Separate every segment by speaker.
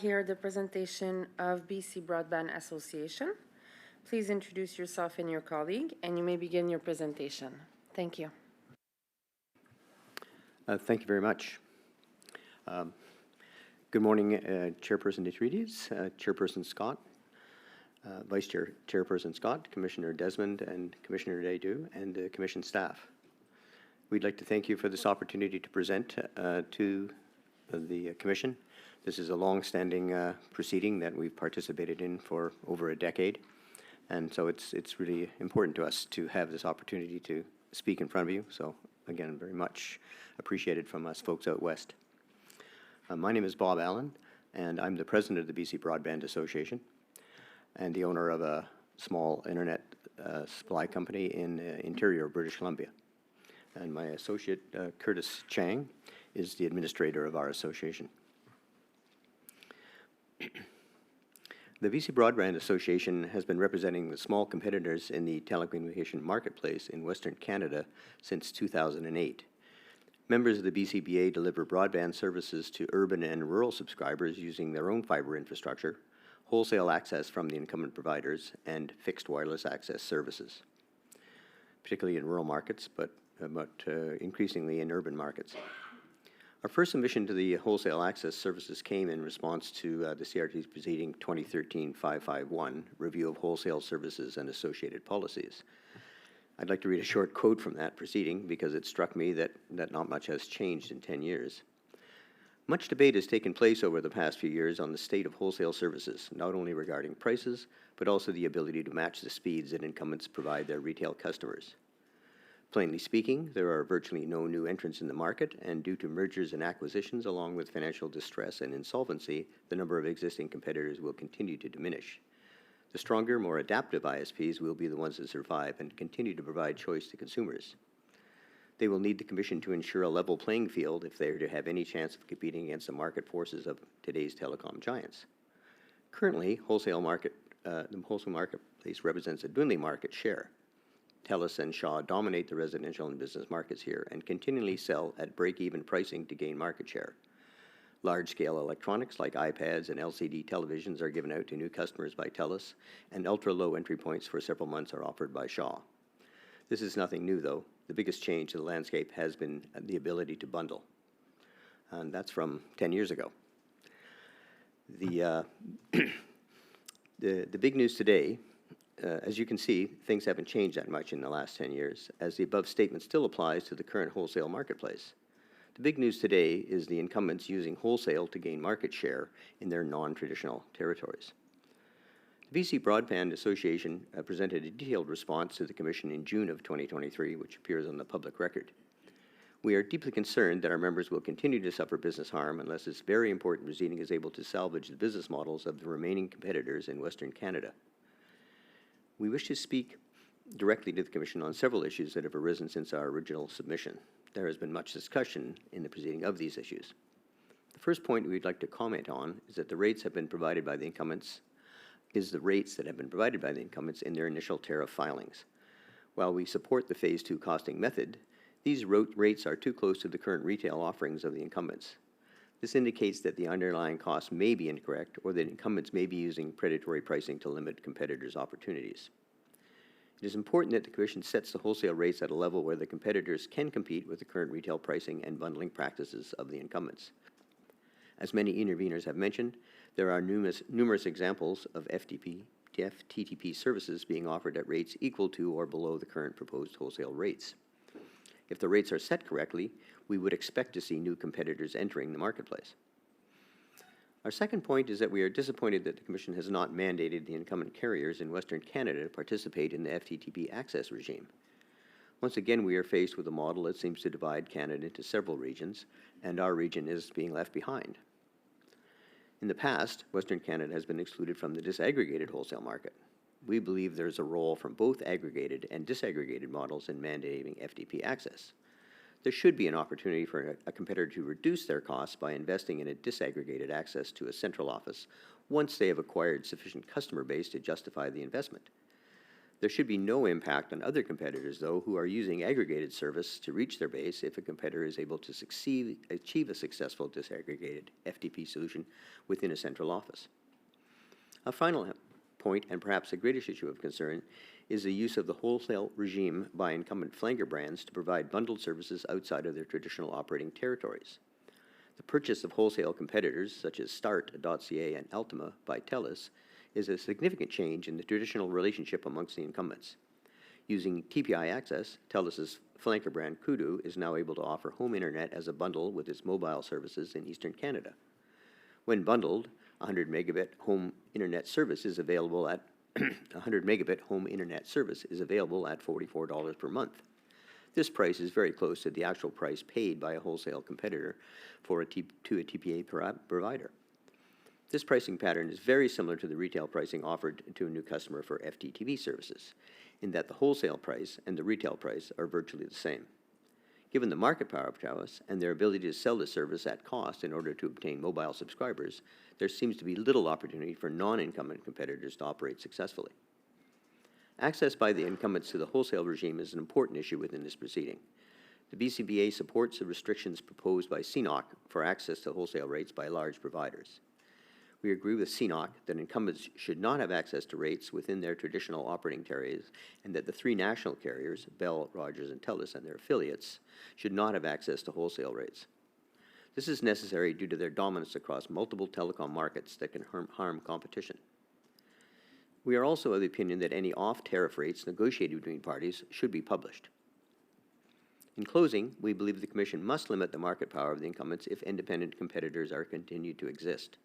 Speaker 1: hear the presentation of BC Broadband Association. Please introduce yourself and your colleague, and you may begin your presentation. Thank you.
Speaker 2: Thank you very much. Good morning, Chairperson Detrides, Chairperson Scott, Vice Chairperson Scott, Commissioner Desmond, and Commissioner Nadeau, and the Commission staff. We'd like to thank you for this opportunity to present to the Commission. This is a long-standing proceeding that we've participated in for over a decade, and so it's really important to us to have this opportunity to speak in front of you. So again, very much appreciated from us folks out west. My name is Bob Allen, and I'm the president of the BC Broadband Association and the owner of a small internet supply company in interior British Columbia. And my associate, Curtis Chang, is the administrator of our association. The BC Broadband Association has been representing the small competitors in the telecommunication marketplace in Western Canada since 2008. Members of the BCBA deliver broadband services to urban and rural subscribers using their own fiber infrastructure, wholesale access from the incumbent providers, and fixed wireless access services, particularly in rural markets, but increasingly in urban markets. Our first submission to the wholesale access services came in response to the CRT's proceeding 2013-551, Review of Wholesale Services and Associated Policies. I'd like to read a short quote from that proceeding because it struck me that not much has changed in 10 years. Much debate has taken place over the past few years on the state of wholesale services, not only regarding prices, but also the ability to match the speeds that incumbents provide their retail customers. Plainly speaking, there are virtually no new entrants in the market, and due to mergers and acquisitions along with financial distress and insolvency, the number of existing competitors will continue to diminish. The stronger, more adaptive ISPs will be the ones that survive and continue to provide choice to consumers. They will need the Commission to ensure a level playing field if they are to have any chance of competing against the market forces of today's telecom giants. Currently, the wholesale marketplace represents a dwindling market share. TELUS and Shaw dominate the residential and business markets here and continually sell at break-even pricing to gain market share. Large-scale electronics like iPads and LCD televisions are given out to new customers by TELUS, and ultra-low entry points for several months are offered by Shaw. This is nothing new, though. The biggest change to the landscape has been the ability to bundle, and that's from 10 years ago. The big news today, as you can see, things haven't changed that much in the last 10 years, as the above statement still applies to the current wholesale marketplace. The big news today is the incumbents using wholesale to gain market share in their non-traditional territories. The BC Broadband Association presented a detailed response to the Commission in June of 2023, which appears on the public record. We are deeply concerned that our members will continue to suffer business harm unless this very important proceeding is able to salvage the business models of the remaining competitors in Western Canada. We wish to speak directly to the Commission on several issues that have arisen since our original submission. There has been much discussion in the proceeding of these issues. The first point we'd like to comment on is that the rates have been provided by the incumbents in their initial tariff filings. While we support the Phase 2 costing method, these rates are too close to the current retail offerings of the incumbents. This indicates that the underlying costs may be incorrect or that incumbents may be using predatory pricing to limit competitors' opportunities. It is important that the Commission sets the wholesale rates at a level where the competitors can compete with the current retail pricing and bundling practices of the incumbents. As many interveners have mentioned, there are numerous examples of FTTP services being offered at rates equal to or below the current proposed wholesale rates. If the rates are set correctly, we would expect to see new competitors entering the marketplace. Our second point is that we are disappointed that the Commission has not mandated the incumbent carriers in Western Canada to participate in the FTTP access regime. Once again, we are faced with a model that seems to divide Canada into several regions, and our region is being left behind. In the past, Western Canada has been excluded from the disaggregated wholesale market. We believe there is a role from both aggregated and disaggregated models in mandating FTP access. There should be an opportunity for a competitor to reduce their costs by investing in a disaggregated access to a central office once they have acquired sufficient customer base to justify the investment. There should be no impact on other competitors, though, who are using aggregated service to reach their base if a competitor is able to achieve a successful disaggregated FTP solution within a central office. A final point, and perhaps the greatest issue of concern, is the use of the wholesale regime by incumbent flanker brands to provide bundled services outside of their traditional operating territories. The purchase of wholesale competitors, such as Start.ca and Altima by TELUS, is a significant change in the traditional relationship amongst the incumbents. Using TPI access, TELUS's flanker brand Kudu is now able to offer home internet as a bundle with its mobile services in Eastern Canada. When bundled, 100 megabit home internet service is available at $44 per month. This price is very close to the actual price paid by a wholesale competitor to a TPA provider. This pricing pattern is very similar to the retail pricing offered to a new customer for FTTV services, in that the wholesale price and the retail price are virtually the same. Given the market power of TELUS and their ability to sell the service at cost in order to obtain mobile subscribers, there seems to be little opportunity for non-incumbent competitors to operate successfully. Access by the incumbents to the wholesale regime is an important issue within this proceeding. The BCBA supports the restrictions proposed by CNOC for access to wholesale rates by large providers. We agree with CNOC that incumbents should not have access to rates within their traditional operating territories, and that the three national carriers, Bell, Rogers, and TELUS, and their affiliates, should not have access to wholesale rates. This is necessary due to their dominance across multiple telecom markets that can harm competition. We are also of the opinion that any off-tariff rates negotiated between parties should be published. In closing, we believe the Commission must limit the market power of the incumbents if independent competitors are continued to exist.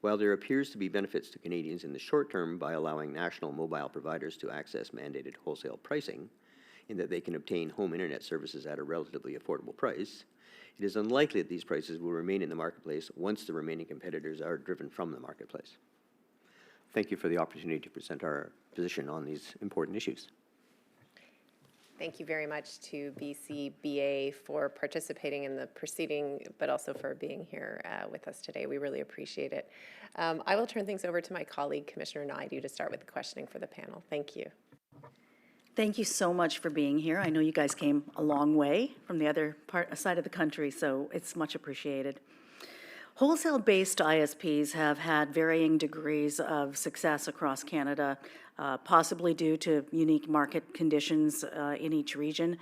Speaker 2: While there appears to be benefits to Canadians in the short term by allowing national mobile providers to access mandated wholesale pricing, in that they can obtain home internet services at a relatively affordable price, it is unlikely that these prices will remain in the marketplace once the remaining competitors are driven from the marketplace. Thank you for the opportunity to present our position on these important issues.
Speaker 3: Thank you very much to BCBA for participating in the proceeding, but also for being here with us today. We really appreciate it. I will turn things over to my colleague, Commissioner Naidu, to start with the questioning for the panel. Thank you.
Speaker 4: Thank you so much for being here. I know you guys came a long way from the other side of the country, so it's much appreciated. Wholesale-based ISPs have had varying degrees of success across Canada, possibly due to unique market conditions in each region.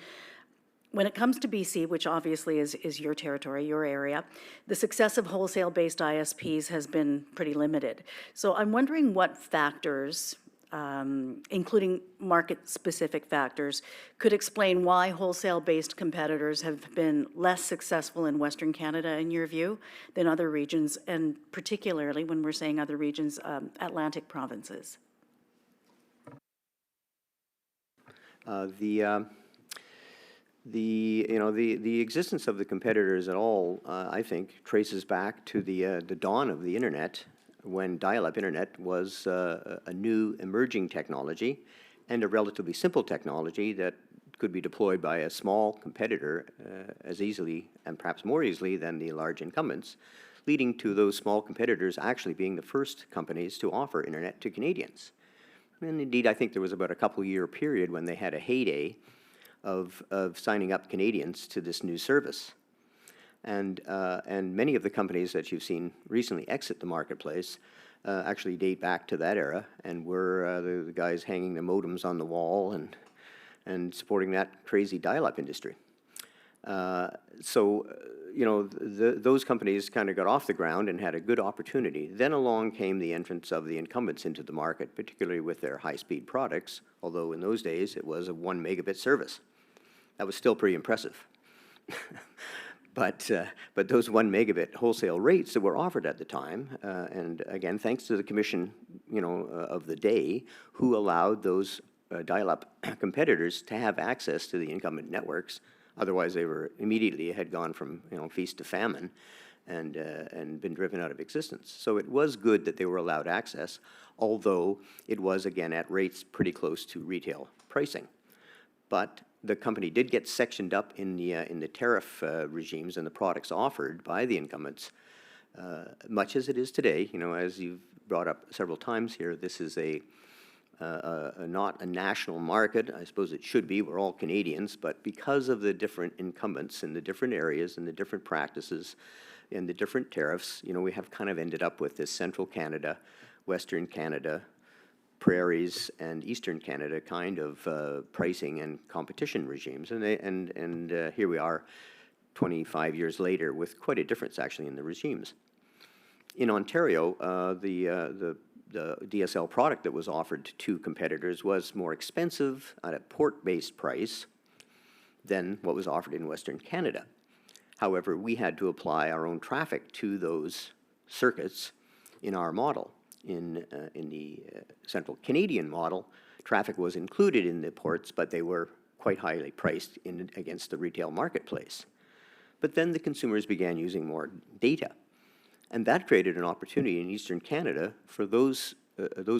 Speaker 4: When it comes to BC, which obviously is your territory, your area, the success of wholesale-based ISPs has been pretty limited. So I'm wondering what factors, including market-specific factors, could explain why wholesale-based competitors have been less successful in Western Canada, in your view, than other regions, and particularly, when we're saying other regions, Atlantic provinces.
Speaker 2: The existence of the competitors at all, I think, traces back to the dawn of the internet, when dial-up internet was a new emerging technology and a relatively simple technology that could be deployed by a small competitor as easily and perhaps more easily than the large incumbents, leading to those small competitors actually being the first companies to offer internet to Canadians. And indeed, I think there was about a couple-year period when they had a heyday of signing up Canadians to this new service. And many of the companies that you've seen recently exit the marketplace actually date back to that era, and were the guys hanging the modems on the wall and supporting that crazy dial-up industry. Those companies kind of got off the ground and had a good opportunity. Then along came the entrance of the incumbents into the market, particularly with their high-speed products, although in those days it was a 1 megabit service. That was still pretty impressive. But those 1 megabit wholesale rates that were offered at the time, and again, thanks to the commission, of the day, who allowed those dial-up competitors to have access to the incumbent networks. Otherwise, they were immediately had gone from feast to famine, and been driven out of existence. So it was good that they were allowed access, although it was again at rates pretty close to retail pricing. But the company did get sectioned up in the tariff regimes and the products offered by the incumbents, much as it is today. As you've brought up several times here, this is a not a national market. I suppose it should be. We're all Canadians, but because of the different incumbents in the different areas and the different practices and the different tariffs, we have kind of ended up with this central Canada, Western Canada, prairies, and Eastern Canada kind of pricing and competition regimes. And here we are 25 years later with quite a difference actually in the regimes. In Ontario, the DSL product that was offered to competitors was more expensive at a port-based price than what was offered in Western Canada. However, we had to apply our own traffic to those circuits in our model. In the central Canadian model, traffic was included in the ports, but they were quite highly priced against the retail marketplace. But then the consumers began using more data. And that created an opportunity in Eastern Canada for those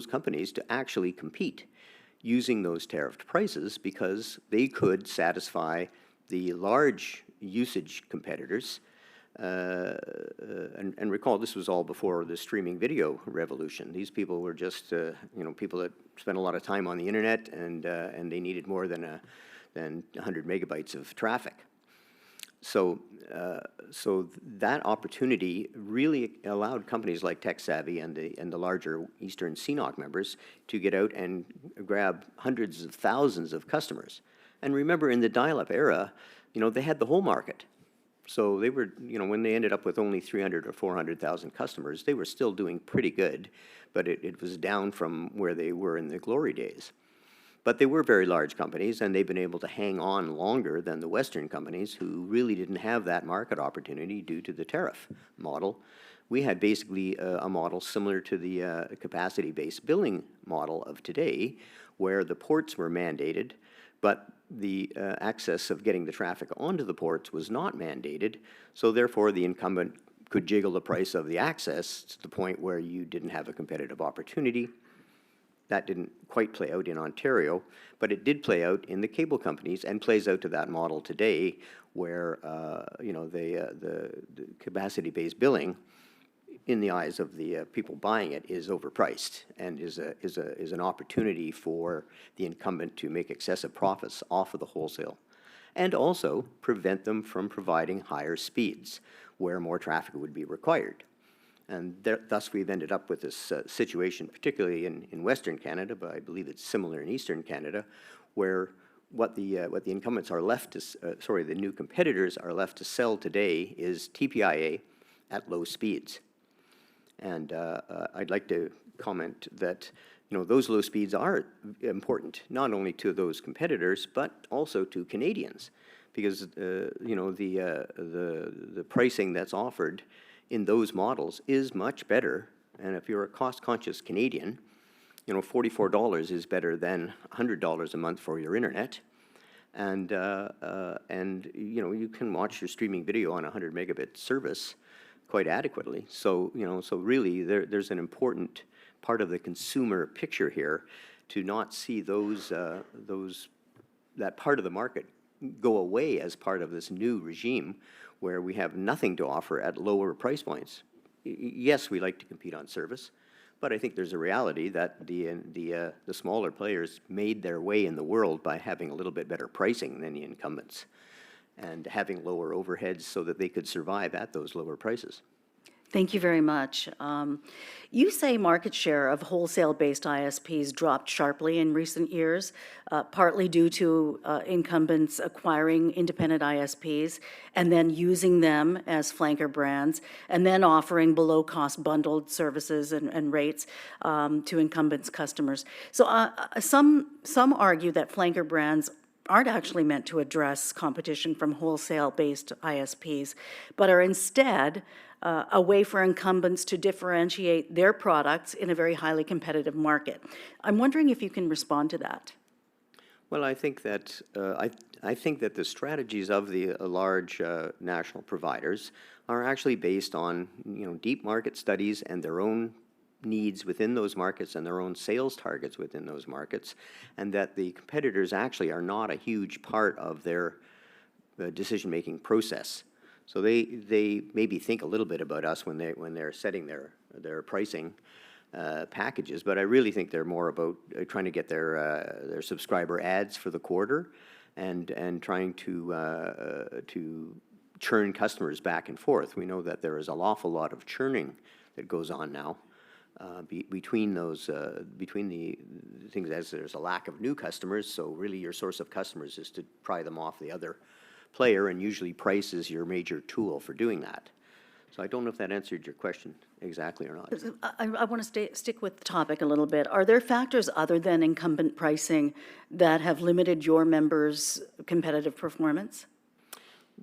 Speaker 2: companies to actually compete using those tariffed prices because they could satisfy the large usage competitors. And recall, this was all before the streaming video revolution. These people were just, people that spent a lot of time on the internet, and they needed more than 100 megabytes of traffic. So that opportunity really allowed companies like TechSavvy and the larger Eastern CNOC members to get out and grab hundreds of thousands of customers. And remember, in the dial-up era, they had the whole market. So they were, when they ended up with only 300 or 400,000 customers, they were still doing pretty good, but it was down from where they were in the glory days. But they were very large companies, and they've been able to hang on longer than the Western companies who really didn't have that market opportunity due to the tariff model. We had basically a model similar to the capacity-based billing model of today, where the ports were mandated, but the access of getting the traffic onto the ports was not mandated, so therefore the incumbent could jiggle the price of the access to the point where you didn't have a competitive opportunity. That didn't quite play out in Ontario, but it did play out in the cable companies and plays out to that model today where, the capacity-based billing, in the eyes of the people buying it, is overpriced and is an opportunity for the incumbent to make excessive profits off of the wholesale and also prevent them from providing higher speeds where more traffic would be required. And thus we've ended up with this situation, particularly in Western Canada, but I believe it's similar in Eastern Canada, where what the incumbents are left to, the new competitors are left to sell today is TPIA at low speeds. And I'd like to comment that those low speeds are important not only to those competitors but also to Canadians, because the pricing that's offered in those models is much better. And if you're a cost-conscious Canadian, $44 is better than $100 a month for your internet. And you can watch your streaming video on a 100 megabit service quite adequately. So really there's an important part of the consumer picture here to not see that part of the market go away as part of this new regime where we have nothing to offer at lower price points. Yes, we like to compete on service, but I think there's a reality that the smaller players made their way in the world by having a little bit better pricing than the incumbents and having lower overheads so that they could survive at those lower prices.
Speaker 4: Thank you very much. You say market share of wholesale-based ISPs dropped sharply in recent years, partly due to incumbents acquiring independent ISPs and then using them as flanker brands, and then offering below-cost bundled services and rates to incumbents' customers. So some argue that flanker brands aren't actually meant to address competition from wholesale-based ISPs, but are instead a way for incumbents to differentiate their products in a very highly competitive market. I'm wondering if you can respond to that.
Speaker 2: Well, I think that I think that the strategies of the large national providers are actually based on deep market studies and their own needs within those markets and their own sales targets within those markets, and that the competitors actually are not a huge part of their decision-making process. So they maybe think a little bit about us when they're setting their pricing, packages, but I really think they're more about trying to get their subscriber ads for the quarter, and trying to churn customers back and forth. We know that there is an awful lot of churning that goes on now between the things, as there's a lack of new customers. So really, your source of customers is to pry them off the other player, and usually price is your major tool for doing that. So I don't know if that answered your question exactly or not.
Speaker 4: I want to stick with the topic a little bit. Are there factors other than incumbent pricing that have limited your members' competitive performance?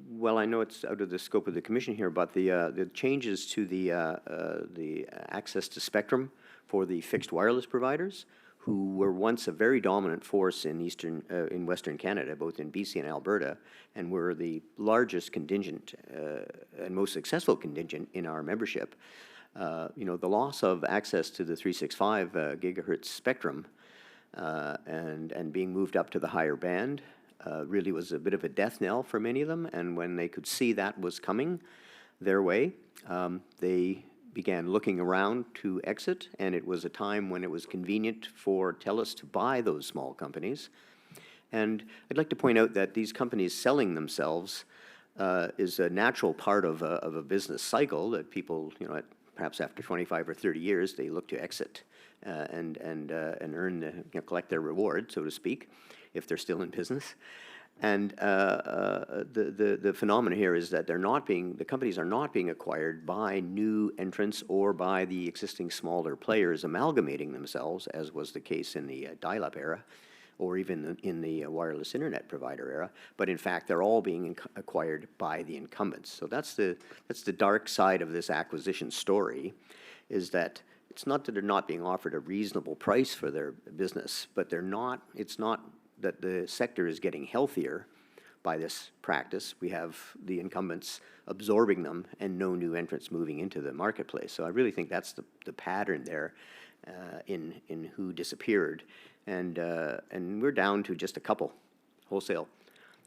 Speaker 2: Well, I know it's out of the scope of the commission here, but the changes to the access to spectrum for the fixed wireless providers, who were once a very dominant force in Western Canada, both in BC and Alberta, and were the largest contingent and most successful contingent in our membership. The loss of access to the 365 gigahertz spectrum and being moved up to the higher band really was a bit of a death knell for many of them. And when they could see that was coming their way, they began looking around to exit, and it was a time when it was convenient for TELUS to buy those small companies. And I'd like to point out that these companies selling themselves is a natural part of a business cycle, that people, perhaps after 25 or 30 years, they look to exit and earn, collect their reward, so to speak, if they're still in business. And the phenomenon here is that the companies are not being acquired by new entrants or by the existing smaller players amalgamating themselves, as was the case in the dial-up era, or even in the wireless internet provider era. But in fact, they're all being acquired by the incumbents. So that's the dark side of this acquisition story, is that it's not that they're not being offered a reasonable price for their business, but it's not that the sector is getting healthier by this practice. We have the incumbents absorbing them and no new entrants moving into the marketplace. So I really think that's the pattern there in who disappeared. And we're down to just a couple wholesale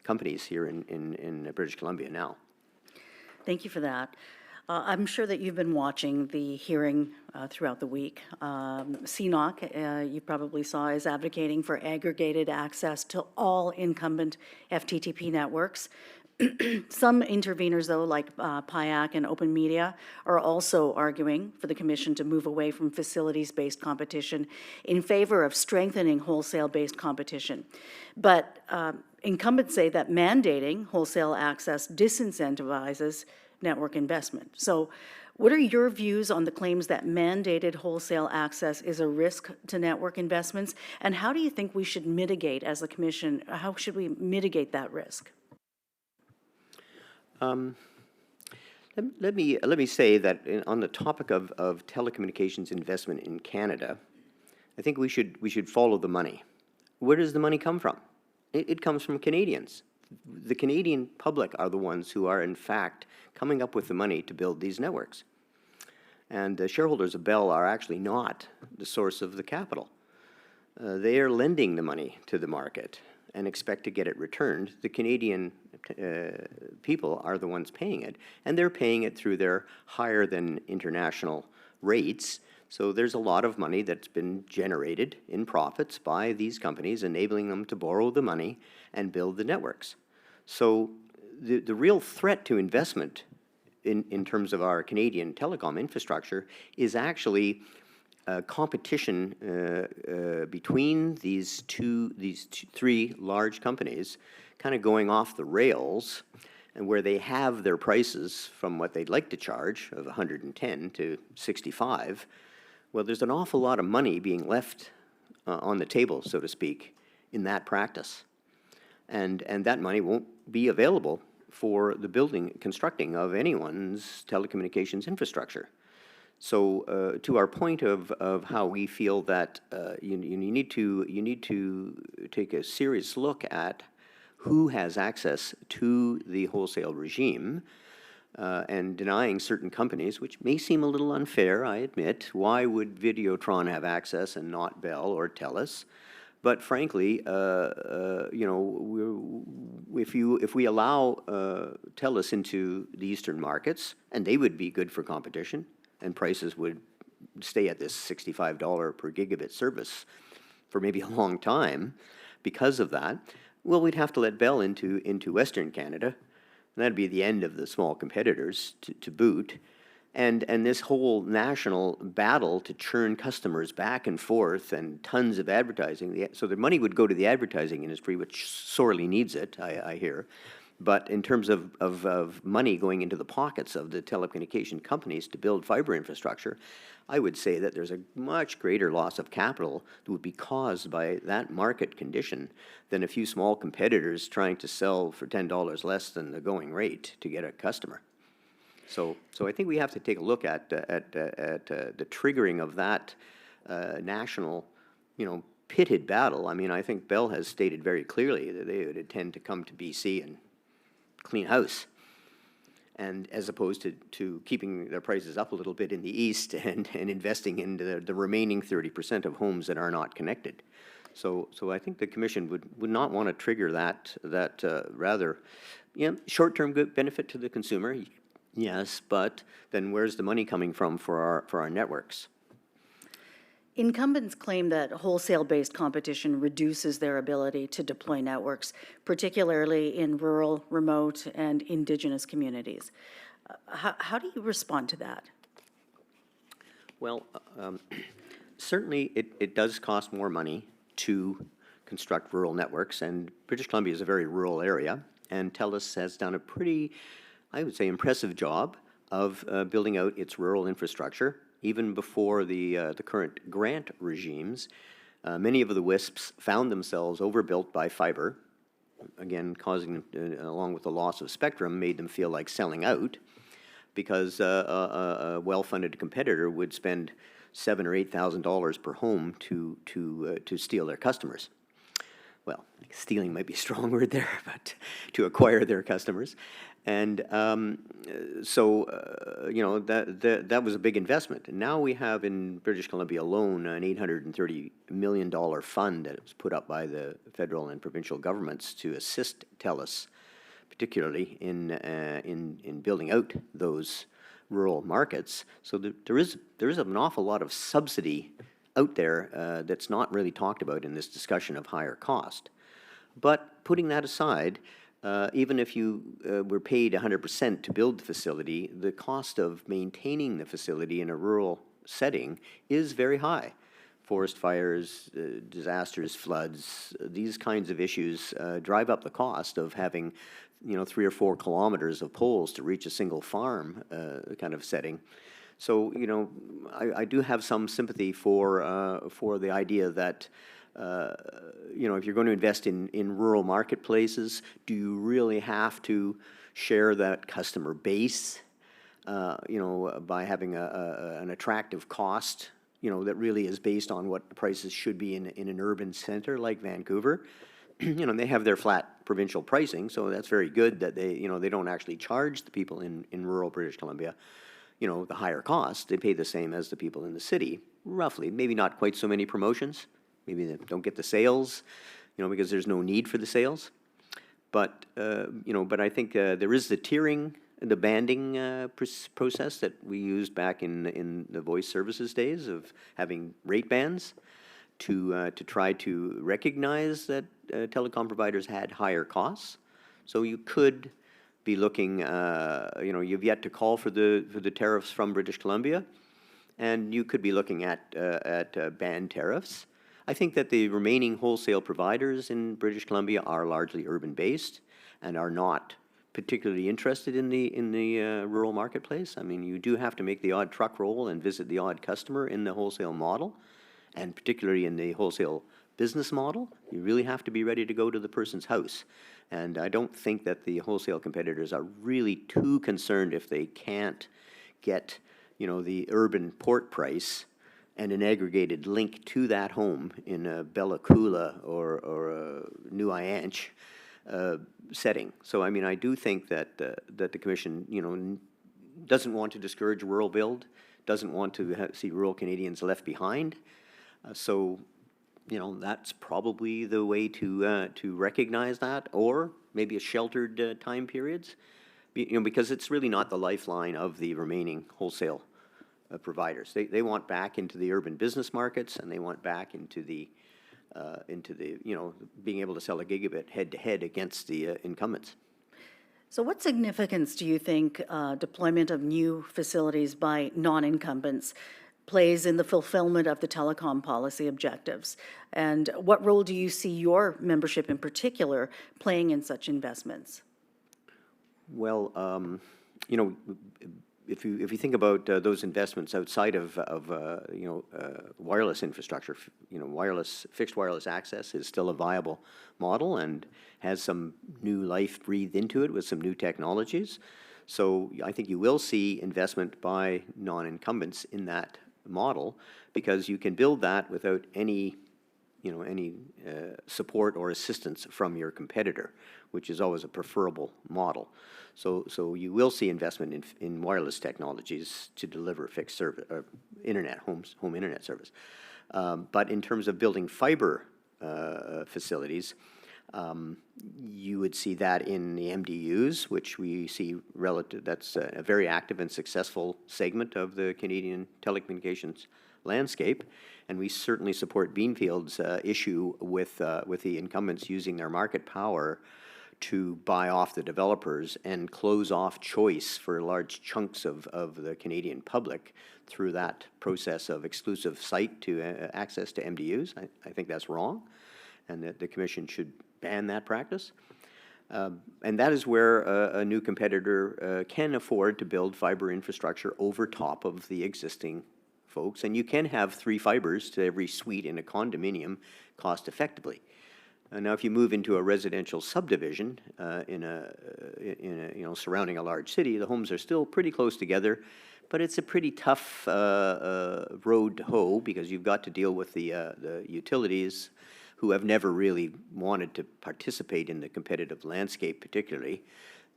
Speaker 2: companies here in British Columbia now.
Speaker 4: Thank you for that. I'm sure that you've been watching the hearing throughout the week. CNOC, you probably saw, is advocating for aggregated access to all incumbent FTTP networks. Some interveners, though, like PIAC and Open Media, are also arguing for the Commission to move away from facilities-based competition in favor of strengthening wholesale-based competition. But incumbents say that mandating wholesale access disincentivizes network investment. So what are your views on the claims that mandated wholesale access is a risk to network investments? And how do you think we should mitigate, as a Commission, how should we mitigate that risk?
Speaker 2: Let me say that on the topic of telecommunications investment in Canada, I think we should follow the money. Where does the money come from? It comes from Canadians. The Canadian public are the ones who are, in fact, coming up with the money to build these networks. And the shareholders of Bell are actually not the source of the capital. They are lending the money to the market and expect to get it returned. The Canadian people are the ones paying it, and they're paying it through their higher than international rates. So there's a lot of money that's been generated in profits by these companies, enabling them to borrow the money and build the networks. So the real threat to investment in terms of our Canadian telecom infrastructure is actually competition between these three large companies kind of going off the rails, and where they have their prices from what they'd like to charge of 110 to 65. Well, there's an awful lot of money being left on the table, so to speak, in that practice. And that money won't be available for the constructing of anyone's telecommunications infrastructure. So to our point of how we feel that you need to take a serious look at who has access to the wholesale regime, and denying certain companies, which may seem a little unfair, I admit. Why would Videotron have access and not Bell or TELUS? But frankly, if we allow TELUS into the eastern markets, and they would be good for competition, and prices would stay at this $65 per gigabit service for maybe a long time because of that, well, we'd have to let Bell into Western Canada. And that'd be the end of the small competitors to boot. And this whole national battle to churn customers back and forth and tons of advertising. So the money would go to the advertising industry, which sorely needs it, I hear. But in terms of money going into the pockets of the telecommunication companies to build fiber infrastructure, I would say that there's a much greater loss of capital that would be caused by that market condition than a few small competitors trying to sell for $10 less than the going rate to get a customer. So I think we have to take a look at the triggering of that national, pitted battle. I mean, I think Bell has stated very clearly that they would intend to come to BC and clean house, and as opposed to keeping their prices up a little bit in the east and investing in the remaining 30% of homes that are not connected. So I think the Commission would not want to trigger that rather, short-term good benefit to the consumer. Yes, but then where's the money coming from for our networks?
Speaker 4: Incumbents claim that wholesale-based competition reduces their ability to deploy networks, particularly in rural, remote, and Indigenous communities. How do you respond to that?
Speaker 2: Well, certainly it does cost more money to construct rural networks, and British Columbia is a very rural area, and TELUS has done a pretty, I would say, impressive job of building out its rural infrastructure. Even before the current grant regimes, many of the WISPs found themselves overbuilt by fiber, again causing them, along with the loss of spectrum, made them feel like selling out, because a well-funded competitor would spend $7,000 or $8,000 per home to steal their customers. Well, stealing might be a strong word there, but to acquire their customers. And that was a big investment. And now we have in British Columbia alone an $830 million fund that was put up by the federal and provincial governments to assist TELUS, particularly in building out those rural markets. So there is an awful lot of subsidy out there that's not really talked about in this discussion of higher cost. But putting that aside, even if you were paid 100% to build the facility, the cost of maintaining the facility in a rural setting is very high. Forest fires, disasters, floods, these kinds of issues drive up the cost of having, 3 or 4 kilometers of poles to reach a single farm kind of setting. So, I do have some sympathy for the idea that if you're going to invest in rural marketplaces, do you really have to share that customer base, by having an attractive cost, that really is based on what the prices should be in an urban center like Vancouver? They have their flat provincial pricing, so that's very good that they don't actually charge the people in rural British Columbia, the higher cost. They pay the same as the people in the city, roughly. Maybe not quite so many promotions. Maybe they don't get the sales, because there's no need for the sales. But, but I think there is the tiering, the banding process that we used back in the voice services days of having rate bands to try to recognize that telecom providers had higher costs. So you could be looking, you've yet to call for the tariffs from British Columbia, and you could be looking at band tariffs. I think that the remaining wholesale providers in British Columbia are largely urban-based and are not particularly interested in the rural marketplace. I mean, you do have to make the odd truck roll and visit the odd customer in the wholesale model, and particularly in the wholesale business model. You really have to be ready to go to the person's house. And I don't think that the wholesale competitors are really too concerned if they can't get, the urban port price and an aggregated link to that home in a Bella Coola or a New Ianch setting. So, I mean, I do think that the Commission, doesn't want to discourage rural build, doesn't want to see rural Canadians left behind. So, that's probably the way to recognize that, or maybe a sheltered time periods, because it's really not the lifeline of the remaining wholesale providers. They want back into the urban business markets, and they want back into the, being able to sell a gigabit head-to-head against the incumbents.
Speaker 4: So what significance do you think deployment of new facilities by non-incumbents plays in the fulfillment of the telecom policy objectives? And what role do you see your membership in particular playing in such investments?
Speaker 2: Well, if you think about those investments outside of wireless infrastructure, fixed wireless access is still a viable model and has some new life breathed into it with some new technologies. So I think you will see investment by non-incumbents in that model, because you can build that without any support or assistance from your competitor, which is always a preferable model. So you will see investment in wireless technologies to deliver fixed service, home internet service. But in terms of building fiber facilities, you would see that in the MDUs, which we see that's a very active and successful segment of the Canadian telecommunications landscape, and we certainly support Beanfield's issue with the incumbents using their market power to buy off the developers and close off choice for large chunks of the Canadian public through that process of exclusive site to access to MDUs. I think that's wrong, and that the Commission should ban that practice. And that is where a new competitor can afford to build fiber infrastructure over top of the existing folks, and you can have 3 fibers to every suite in a condominium cost effectively. Now, if you move into a residential subdivision surrounding a large city, the homes are still pretty close together, but it's a pretty tough road to hoe, because you've got to deal with the utilities, who have never really wanted to participate in the competitive landscape particularly.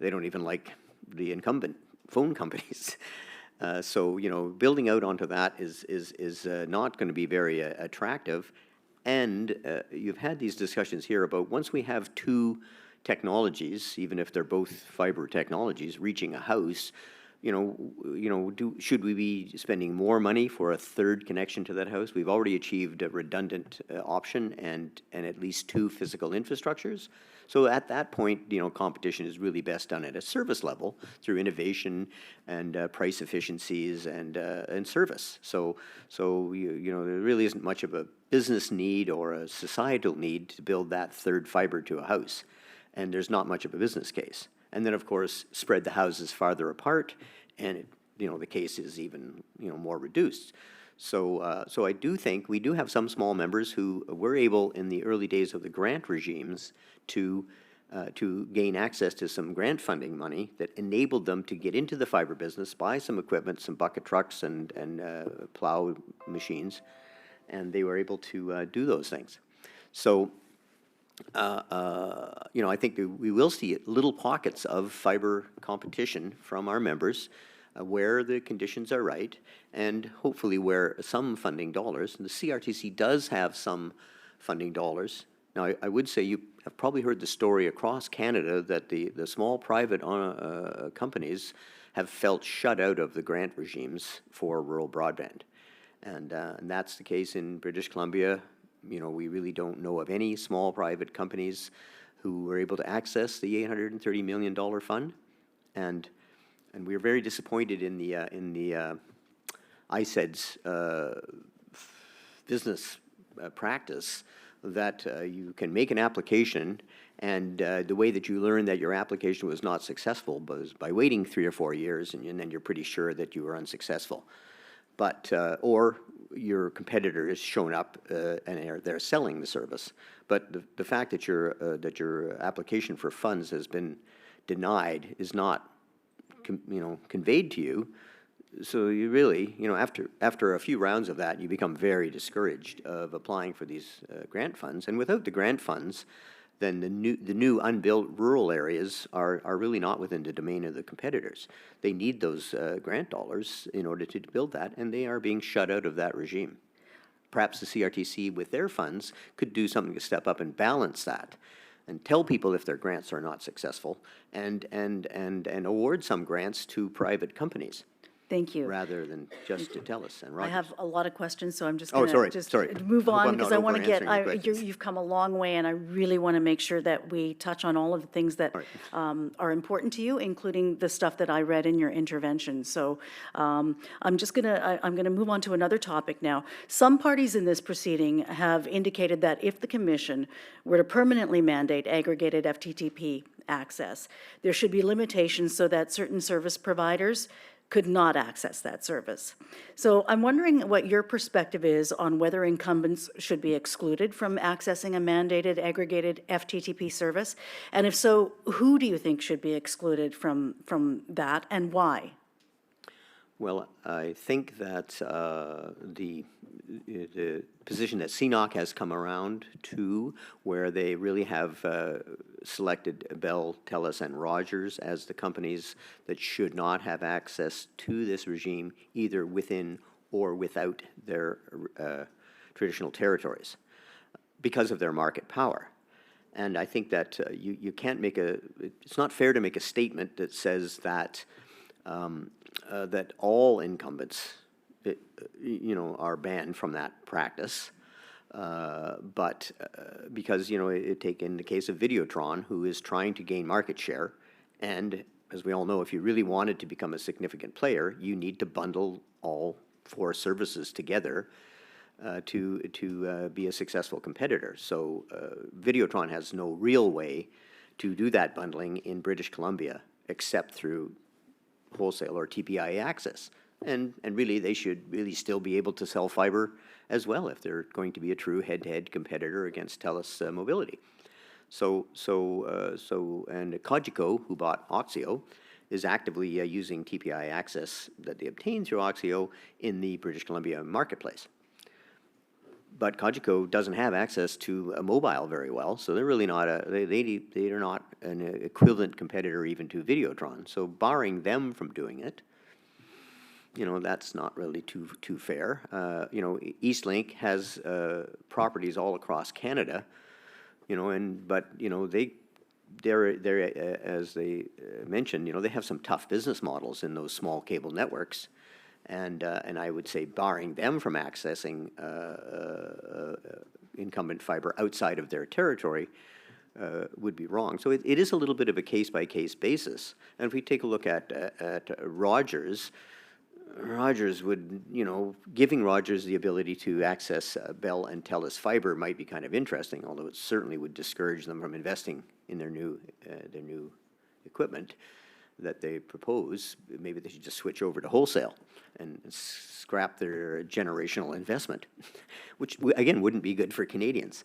Speaker 2: They don't even like the incumbent phone companies. So, building out onto that is not going to be very attractive. And you've had these discussions here about, once we have 2 technologies, even if they're both fiber technologies, reaching a house, should we be spending more money for a 3rd connection to that house? We've already achieved a redundant option and at least 2 physical infrastructures. So at that point, competition is really best done at a service level through innovation and price efficiencies and service. So there really isn't much of a business need or a societal need to build that 3rd fiber to a house, and there's not much of a business case. And then, of course, spread the houses farther apart, and the case is even more reduced. So I do think we do have some small members who were able, in the early days of the grant regimes, to gain access to some grant funding money that enabled them to get into the fiber business, buy some equipment, some bucket trucks and plow machines, and they were able to do those things. So I think that we will see little pockets of fiber competition from our members where the conditions are right, and hopefully where some funding dollars, and the CRTC does have some funding dollars. Now, I would say you have probably heard the story across Canada that the small private companies have felt shut out of the grant regimes for rural broadband. And that's the case in British Columbia. We really don't know of any small private companies who were able to access the $830 million fund, and we are very disappointed in the ISED's business practice that you can make an application, and the way that you learn that your application was not successful was by waiting 3 or 4 years, and then you're pretty sure that you were unsuccessful. But or your competitor has shown up and they're selling the service. But the fact that your application for funds has been denied is not conveyed to you. So you really, after a few rounds of that, you become very discouraged of applying for these grant funds. And without the grant funds, then the new unbuilt rural areas are really not within the domain of the competitors. They need those grant dollars in order to build that, and they are being shut out of that regime. Perhaps the CRTC, with their funds, could do something to step up and balance that, and tell people if their grants are not successful, and award some grants to private companies.
Speaker 4: Thank you.
Speaker 2: rather than just to TELUS and
Speaker 4: I
Speaker 2: Rogers.
Speaker 4: have a lot of questions, so I'm just
Speaker 2: Oh,
Speaker 4: going
Speaker 2: sorry,
Speaker 4: to just
Speaker 2: sorry.
Speaker 4: move
Speaker 2: I hope
Speaker 4: on
Speaker 2: I'm
Speaker 4: because
Speaker 2: not
Speaker 4: I want to get,
Speaker 2: over-answering your questions.
Speaker 4: you've come a long way, and I really want to make sure that we touch on all of the things that are important to you, including the stuff that I read in your intervention. So I'm just going to, I'm going to move on to another topic now. Some parties in this proceeding have indicated that if the commission were to permanently mandate aggregated FTTP access, there should be limitations so that certain service providers could not access that service. So I'm wondering what your perspective is on whether incumbents should be excluded from accessing a mandated aggregated FTTP service, and if so, who do you think should be excluded from that, and why?
Speaker 2: Well, I think that the position that CNOC has come around to, where they really have selected Bell, TELUS, and Rogers as the companies that should not have access to this regime, either within or without their traditional territories, because of their market power. And I think that you can't make it's not fair to make a statement that says that that all incumbents, are banned from that practice. But because, take in the case of Videotron, who is trying to gain market share, and as we all know, if you really wanted to become a significant player, you need to bundle all 4 services together to be a successful competitor. So Videotron has no real way to do that bundling in British Columbia except through wholesale or TPIA access. And really, they should really still be able to sell fiber as well if they're going to be a true head-to-head competitor against TELUS Mobility. And Cogeco, who bought Oxio, is actively using TPIA access that they obtained through Oxio in the British Columbia marketplace. But Cogeco doesn't have access to a mobile very well, so they're really not they are not an equivalent competitor even to Videotron. So barring them from doing it, that's not really too fair. Eastlink has properties all across Canada, they're as they mentioned, they have some tough business models in those small cable networks. And I would say barring them from accessing incumbent fiber outside of their territory would be wrong. So it is a little bit of a case-by-case basis. And if we take a look at Rogers would, giving Rogers the ability to access Bell and TELUS fiber might be kind of interesting, although it certainly would discourage them from investing in their new equipment that they propose. Maybe they should just switch over to wholesale and scrap their generational investment, which again wouldn't be good for Canadians.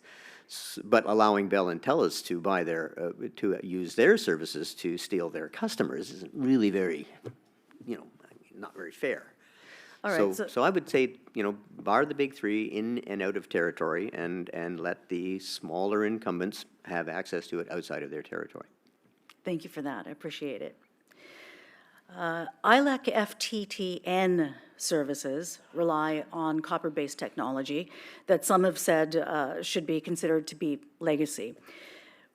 Speaker 2: But allowing Bell and TELUS to buy to use their services to steal their customers isn't really very, not very fair.
Speaker 4: All right,
Speaker 2: so I would say, bar the big 3 in and out of territory, and let the smaller incumbents have access to it outside of their territory.
Speaker 4: Thank you for that. I appreciate it. ILEC FTTN services rely on copper-based technology that some have said should be considered to be legacy.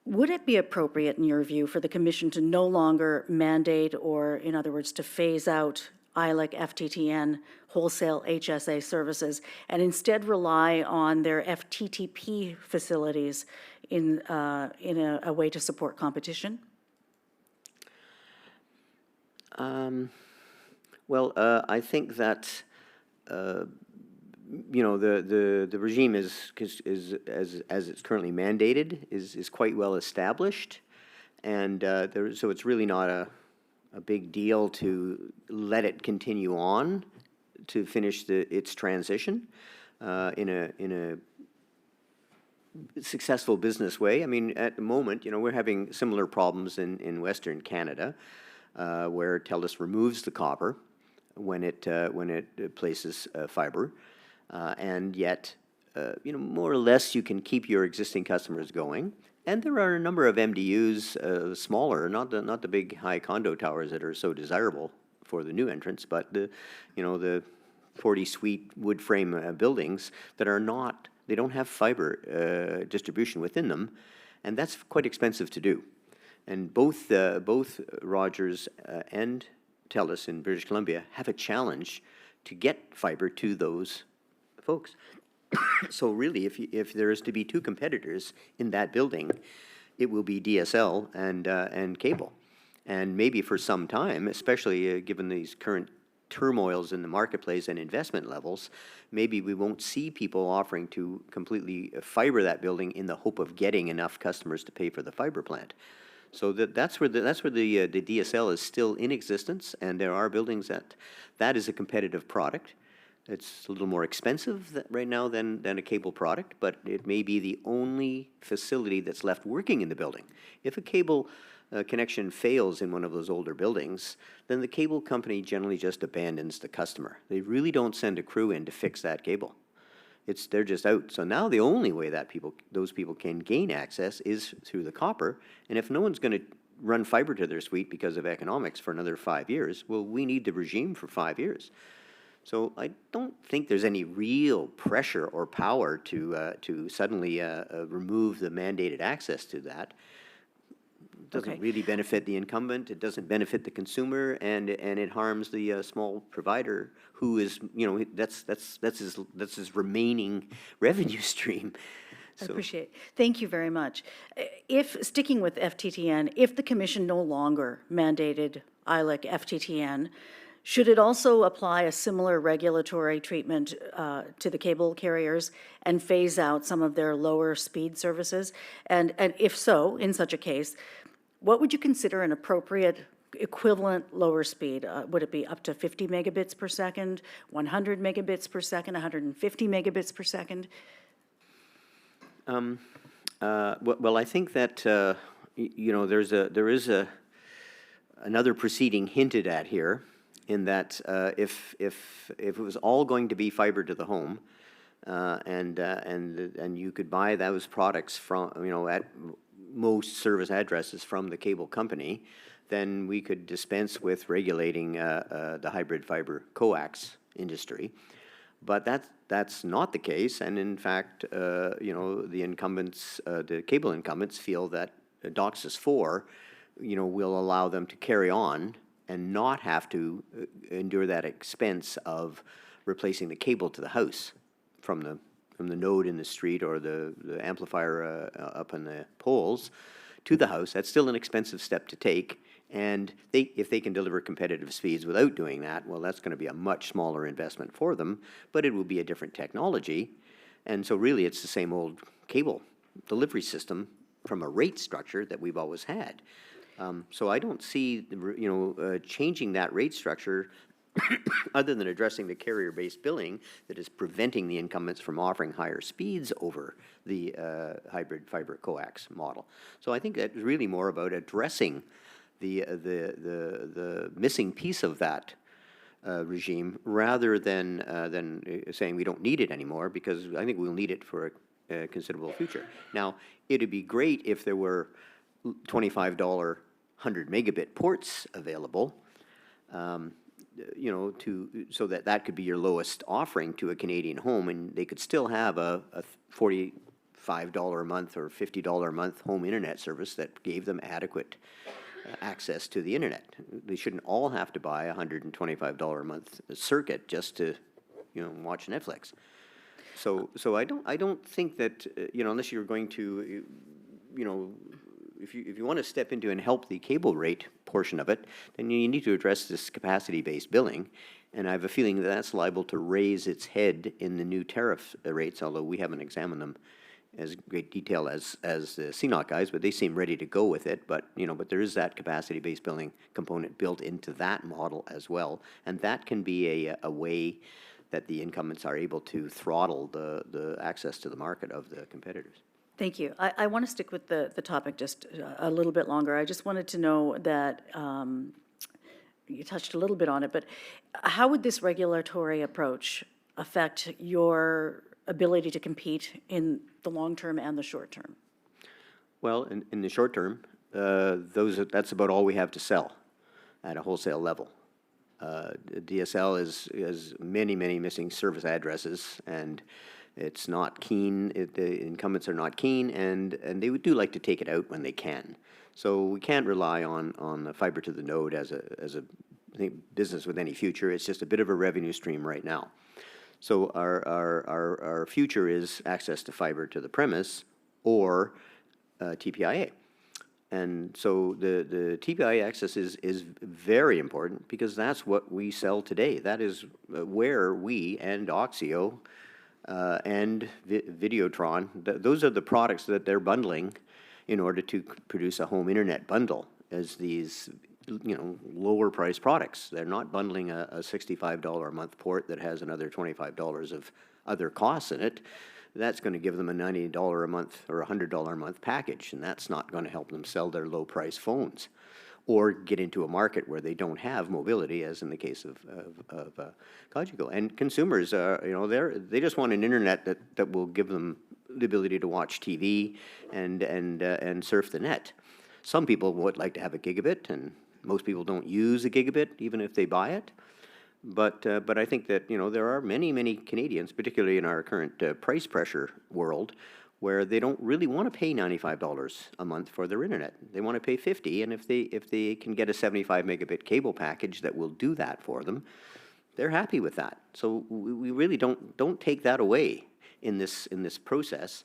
Speaker 4: Would it be appropriate, in your view, for the Commission to no longer mandate, or in other words, to phase out ILEC FTTN wholesale HSA services and instead rely on their FTTP facilities in a way to support competition?
Speaker 2: I think that the regime is as it's currently mandated is quite well established, and so it's really not a big deal to let it continue on to finish its transition in a successful business way. I mean, at the moment, we're having similar problems in Western Canada, where TELUS removes the copper when it places fiber, and yet, more or less you can keep your existing customers going. And there are a number of MDUs, smaller, not the big high condo towers that are so desirable for the new entrants, but the 40-suite wood frame buildings that they don't have fiber distribution within them, and that's quite expensive to do. And both Rogers and TELUS in British Columbia have a challenge to get fiber to those folks. So really, if there is to be two competitors in that building, it will be DSL and cable. And maybe for some time, especially given these current turmoils in the marketplace and investment levels, maybe we won't see people offering to completely fiber that building in the hope of getting enough customers to pay for the fiber plant. So that's where the DSL is still in existence, and there are buildings that is a competitive product. It's a little more expensive right now than a cable product, but it may be the only facility that's left working in the building. If a cable connection fails in one of those older buildings, then the cable company generally just abandons the customer. They really don't send a crew in to fix that cable. They're just out. So now the only way that those people can gain access is through the copper. And if no one's going to run fiber to their suite because of economics for another 5 years, well, we need the regime for 5 years. So I don't think there's any real pressure or power to suddenly remove the mandated access to that. It doesn't really benefit the incumbent, it doesn't benefit the consumer, and it harms the small provider who is, that's his remaining revenue stream.
Speaker 4: I appreciate it. Thank you very much. Sticking with FTTN, if the commission no longer mandated ILEC FTTN, should it also apply a similar regulatory treatment to the cable carriers and phase out some of their lower speed services? And if so, in such a case, what would you consider an appropriate equivalent lower speed? Would it be up to 50 megabits per second, 100 megabits per second, 150 megabits per second?
Speaker 2: Well, I think that there is another proceeding hinted at here, in that if it was all going to be fiber to the home, and you could buy those products from at most service addresses from the cable company, then we could dispense with regulating the hybrid fiber coax industry. But that's not the case, and in fact, the incumbents, the cable incumbents, feel that DOCSIS 4, will allow them to carry on and not have to endure that expense of replacing the cable to the house from the node in the street or the amplifier up on the poles to the house. That's still an expensive step to take. And if they can deliver competitive speeds without doing that, well, that's going to be a much smaller investment for them, but it will be a different technology. And so really it's the same old cable delivery system from a rate structure that we've always had. So I don't see, changing that rate structure other than addressing the carrier-based billing that is preventing the incumbents from offering higher speeds over the hybrid fiber coax model. So I think that's really more about addressing the missing piece of that regime, rather than saying we don't need it anymore, because I think we'll need it for a considerable future. Now, it'd be great if there were $25 100 megabit ports available, so that could be your lowest offering to a Canadian home, and they could still have a $45 a month or $50 a month home internet service that gave them adequate access to the internet. They shouldn't all have to buy a $125 a month circuit just to, watch Netflix. So I don't think that unless you're going to, if you want to step into and help the cable rate portion of it, then you need to address this capacity-based billing, and I have a feeling that that's liable to raise its head in the new tariff rates, although we haven't examined them as great detail as the CNOC guys, but they seem ready to go with it. But but there is that capacity-based billing component built into that model as well, and that can be a way that the incumbents are able to throttle the access to the market of the competitors.
Speaker 4: Thank you. I want to stick with the topic just a little bit longer. I just wanted to know that you touched a little bit on it, but how would this regulatory approach affect your ability to compete in the long term and the short term?
Speaker 2: Well, in the short term, that's about all we have to sell at a wholesale level. DSL is many missing service addresses, and it's not keen. The incumbents are not keen, and they do like to take it out when they can. So we can't rely on the fiber to the node as a business with any future. It's just a bit of a revenue stream right now. So our future is access to fiber to the premise or TPIA. And so the TPIA access is very important because that's what we sell today. That is where we and Oxio and Videotron, those are the products that they're bundling in order to produce a home internet bundle as these, lower priced products. They're not bundling a $65 a month port that has another $25 of other costs in it. That's going to give them a $90 a month or $100 a month package, and that's not going to help them sell their low price phones or get into a market where they don't have mobility, as in the case of Cogeco. And consumers, they just want an internet that will give them the ability to watch TV and surf the net. Some people would like to have a gigabit, and most people don't use a gigabit, even if they buy it. But I think that, there are many, many Canadians, particularly in our current price pressure world, where they don't really want to pay $95 a month for their internet. They want to pay $50, and if they can get a 75 megabit cable package that will do that for them, they're happy with that. So we really don't take that away in this process,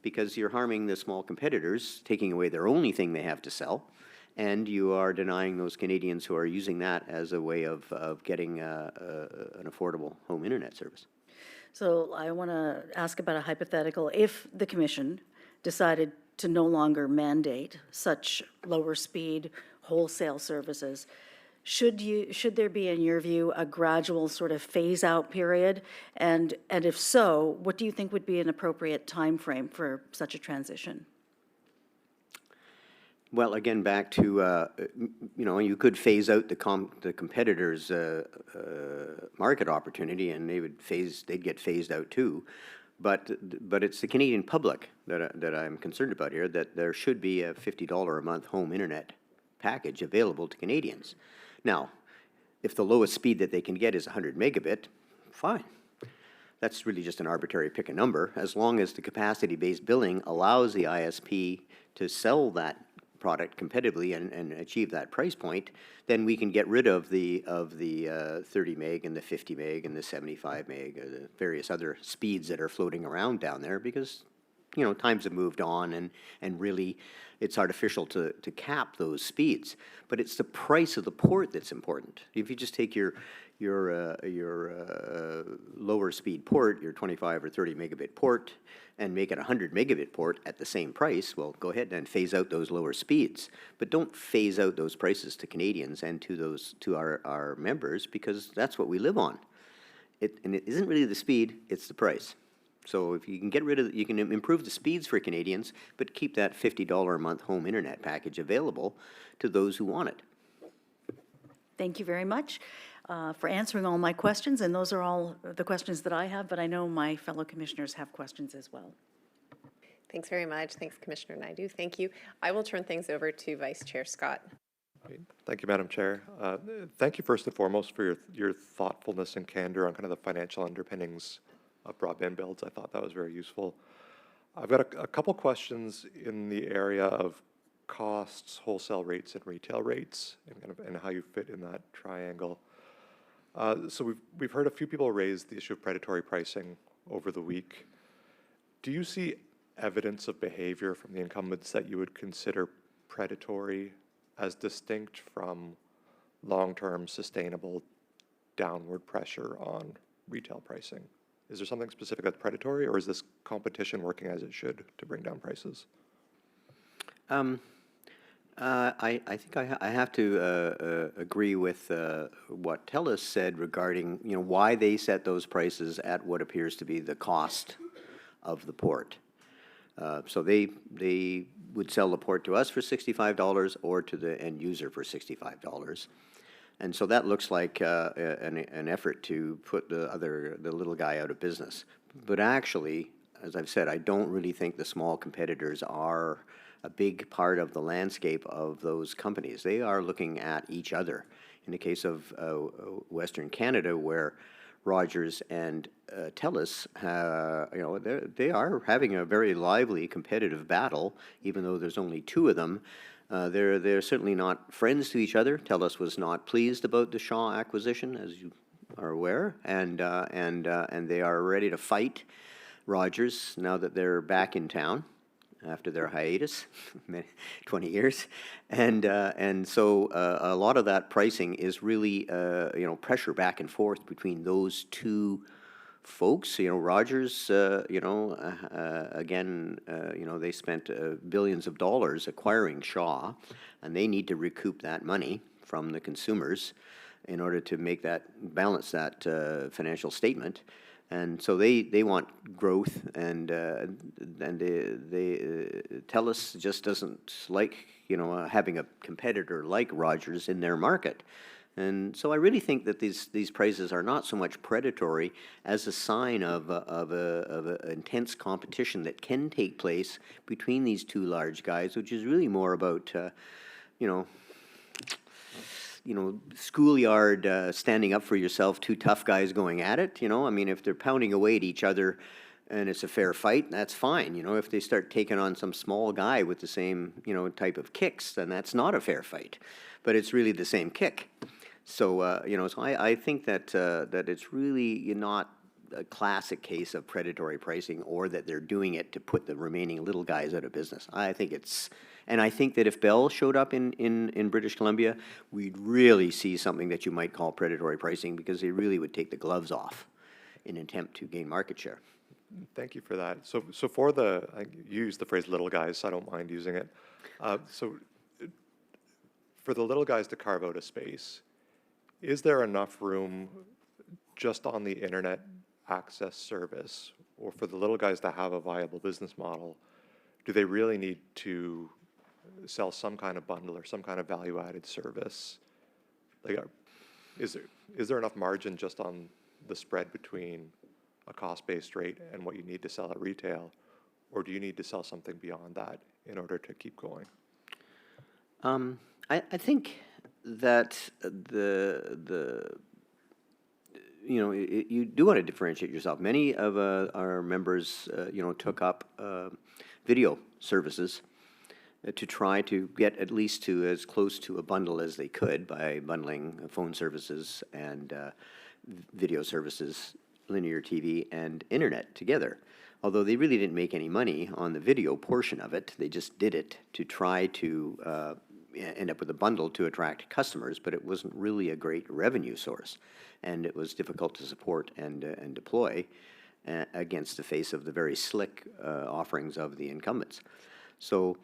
Speaker 2: because you're harming the small competitors, taking away their only thing they have to sell, and you are denying those Canadians who are using that as a way of getting an affordable home internet service.
Speaker 4: So I want to ask about a hypothetical. If the commission decided to no longer mandate such lower speed wholesale services, should there be, in your view, a gradual sort of phase out period? And if so, what do you think would be an appropriate time frame for such a transition?
Speaker 2: Well, again, back to, you could phase out the competitors' market opportunity, and they'd get phased out too. But it's the Canadian public that I'm concerned about here, that there should be a $50 a month home internet package available to Canadians. Now, if the lowest speed that they can get is 100 megabit, fine. That's really just an arbitrary pick a number. As long as the capacity-based billing allows the ISP to sell that product competitively and achieve that price point, then we can get rid of the 30 meg and the 50 meg and the 75 meg, the various other speeds that are floating around down there, because times have moved on, and really it's artificial to cap those speeds. But it's the price of the port that's important. If you just take your lower speed port, your 25 or 30 megabit port, and make it a 100 megabit port at the same price, well, go ahead and phase out those lower speeds. But don't phase out those prices to Canadians and to our members, because that's what we live on. And it isn't really the speed, it's the price. So if you can you can improve the speeds for Canadians, but keep that $50 a month home internet package available to those who want it.
Speaker 4: Thank you very much for answering all my questions, and those are all the questions that I have, but I know my fellow commissioners have questions as well.
Speaker 3: Thanks very much. Thanks, Commissioner Naidoo. Thank you. I will turn things over to Vice Chair Scott.
Speaker 5: Thank you, Madam Chair. Thank you first and foremost for your thoughtfulness and candor on kind of the financial underpinnings of broadband builds. I thought that was very useful. I've got a couple questions in the area of costs, wholesale rates, and retail rates, and how you fit in that triangle. So we've heard a few people raise the issue of predatory pricing over the week. Do you see evidence of behavior from the incumbents that you would consider predatory as distinct from long-term sustainable downward pressure on retail pricing? Is there something specific that's predatory, or is this competition working as it should to bring down prices?
Speaker 2: I think I have to agree with what TELUS said regarding why they set those prices at what appears to be the cost of the port. So they would sell the port to us for $65 or to the end user for $65. And so that looks like an effort to put the little guy out of business. But actually, as I've said, I don't really think the small competitors are a big part of the landscape of those companies. They are looking at each other. In the case of Western Canada, where Rogers and TELUS, they are having a very lively competitive battle, even though there's only two of them. They're certainly not friends to each other. TELUS was not pleased about the Shaw acquisition, as you are aware, and they are ready to fight Rogers now that they're back in town after their hiatus, 20 years, and so a lot of that pricing is really pressure back and forth between those two folks. Rogers, again, they spent billions of dollars acquiring Shaw, and they need to recoup that money from the consumers in order to make that, balance that financial statement. And so they want growth, and TELUS just doesn't like, having a competitor like Rogers in their market. And so I really think that these prices are not so much predatory as a sign of a intense competition that can take place between these two large guys, which is really more about, schoolyard standing up for yourself, two tough guys going at it. I mean, if they're pounding away at each other and it's a fair fight, that's fine. If they start taking on some small guy with the same, type of kicks, then that's not a fair fight. But it's really the same kick. So, so I think that that it's really not a classic case of predatory pricing, or that they're doing it to put the remaining little guys out of business. I think that if Bell showed up in British Columbia, we'd really see something that you might call predatory pricing, because they really would take the gloves off in an attempt to gain market share.
Speaker 5: Thank you for that. So you used the phrase little guys, so I don't mind using it. So for the little guys to carve out a space, is there enough room just on the internet access service, or for the little guys to have a viable business model? Do they really need to sell some kind of bundle or some kind of value-added service? Like, is there enough margin just on the spread between a cost-based rate and what you need to sell at retail, or do you need to sell something beyond that in order to keep going?
Speaker 2: I think that you do want to differentiate yourself. Many of our members, took up video services to try to get at least to as close to a bundle as they could by bundling phone services and video services, linear TV, and internet together. Although they really didn't make any money on the video portion of it, they just did it to try to end up with a bundle to attract customers, but it wasn't really a great revenue source, and it was difficult to support and deploy against the face of the very slick offerings of the incumbents. So,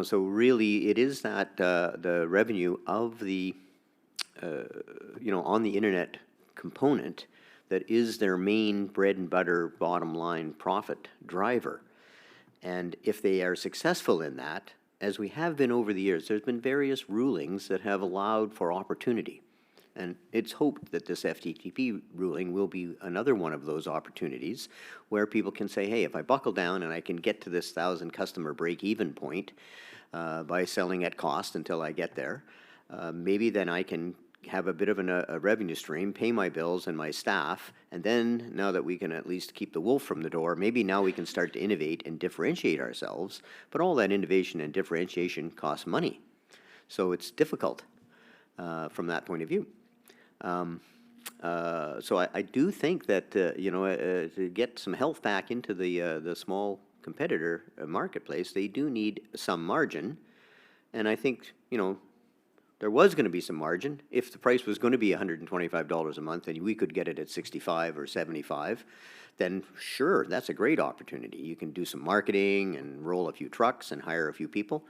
Speaker 2: so really it is that the revenue of the, on the internet component that is their main bread and butter bottom line profit driver. And if they are successful in that, as we have been over the years, there's been various rulings that have allowed for opportunity. And it's hoped that this FTTP ruling will be another one of those opportunities where people can say, hey, if I buckle down and I can get to this 1,000 customer break-even point by selling at cost until I get there, maybe then I can have a bit of a revenue stream, pay my bills and my staff, and then now that we can at least keep the wolf from the door, maybe now we can start to innovate and differentiate ourselves. But all that innovation and differentiation costs money. So it's difficult from that point of view. So I do think that, to get some health back into the small competitor marketplace, they do need some margin. And I think, there was going to be some margin. If the price was going to be $125 a month and we could get it at 65 or 75, then sure, that's a great opportunity. You can do some marketing and roll a few trucks and hire a few people.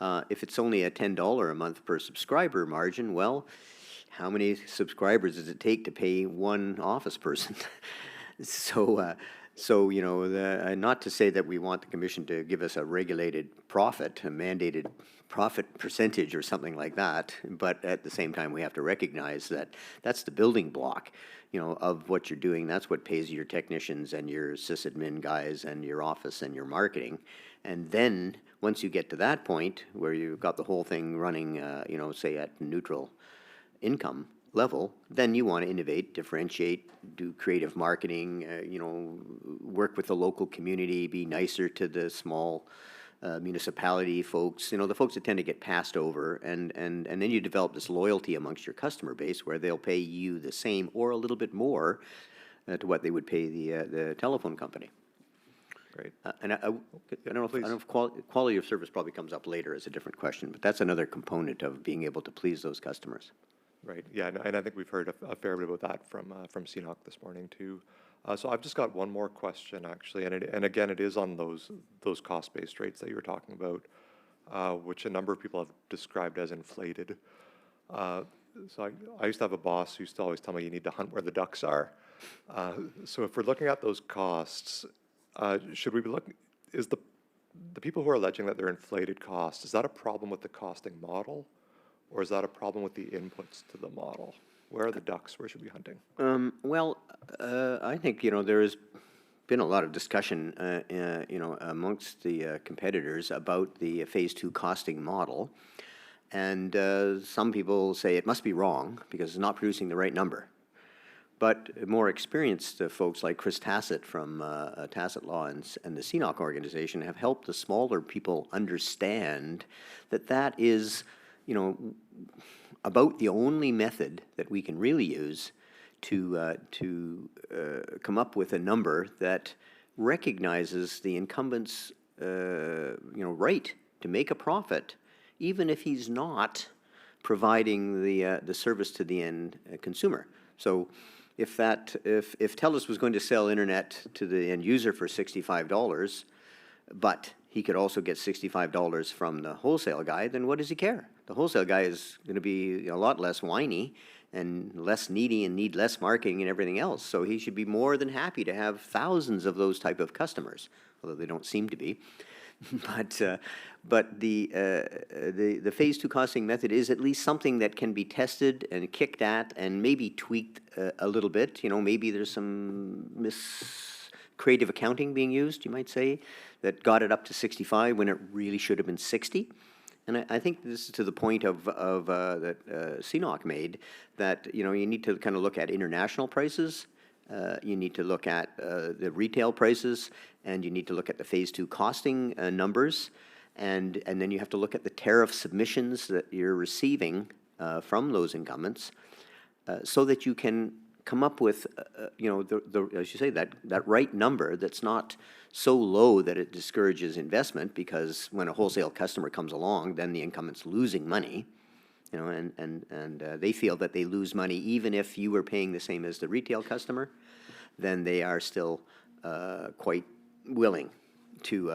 Speaker 2: If it's only a $10 a month per subscriber margin, well, how many subscribers does it take to pay one office person? So, not to say that we want the commission to give us a regulated profit, a mandated profit percentage or something like that, but at the same time we have to recognize that that's the building block, of what you're doing. That's what pays your technicians and your sysadmin guys and your office and your marketing. And then once you get to that point where you've got the whole thing running, say at neutral income level, then you want to innovate, differentiate, do creative marketing, work with the local community, be nicer to the small municipality folks, the folks that tend to get passed over, and then you develop this loyalty amongst your customer base where they'll pay you the same or a little bit more to what they would pay the telephone company.
Speaker 5: Great.
Speaker 2: And I don't know if quality of service probably comes up later as a different question, but that's another component of being able to please those customers.
Speaker 5: Right, yeah, and I think we've heard a fair bit about that from CNOC this morning too. So I've just got one more question actually, and again, it is on those cost-based rates that you were talking about, which a number of people have described as inflated. So I used to have a boss who used to always tell me you need to hunt where the ducks are. So if we're looking at those costs, should we be looking, is the people who are alleging that they're inflated costs, is that a problem with the costing model? Or is that a problem with the inputs to the model? Where are the ducks? Where should we be hunting?
Speaker 2: Well, I think, there has been a lot of discussion, amongst the competitors about the phase 2 costing model. And some people say it must be wrong because it's not producing the right number. But more experienced folks like Chris Tassett from Tassett Law and the CNOC organization have helped the smaller people understand that is, about the only method that we can really use to come up with a number that recognizes the incumbent's right to make a profit, even if he's not providing the service to the end consumer. So if TELUS was going to sell internet to the end user for $65, but he could also get $65 from the wholesale guy, then what does he care? The wholesale guy is going to be a lot less whiny and less needy and need less marketing and everything else. So he should be more than happy to have thousands of those type of customers, although they don't seem to be. But the phase 2 costing method is at least something that can be tested and kicked at and maybe tweaked a little bit. Maybe there's some creative accounting being used, you might say, that got it up to 65 when it really should have been 60. And I think this is to the point that CNOC made, that you need to kind of look at international prices, you need to look at the retail prices, and you need to look at the phase 2 costing numbers, and then you have to look at the tariff submissions that you're receiving from those incumbents, so that you can come up with, as you say, that right number that's not so low that it discourages investment, because when a wholesale customer comes along, then the incumbent's losing money, and they feel that they lose money even if you were paying the same as the retail customer, then they are still quite willing to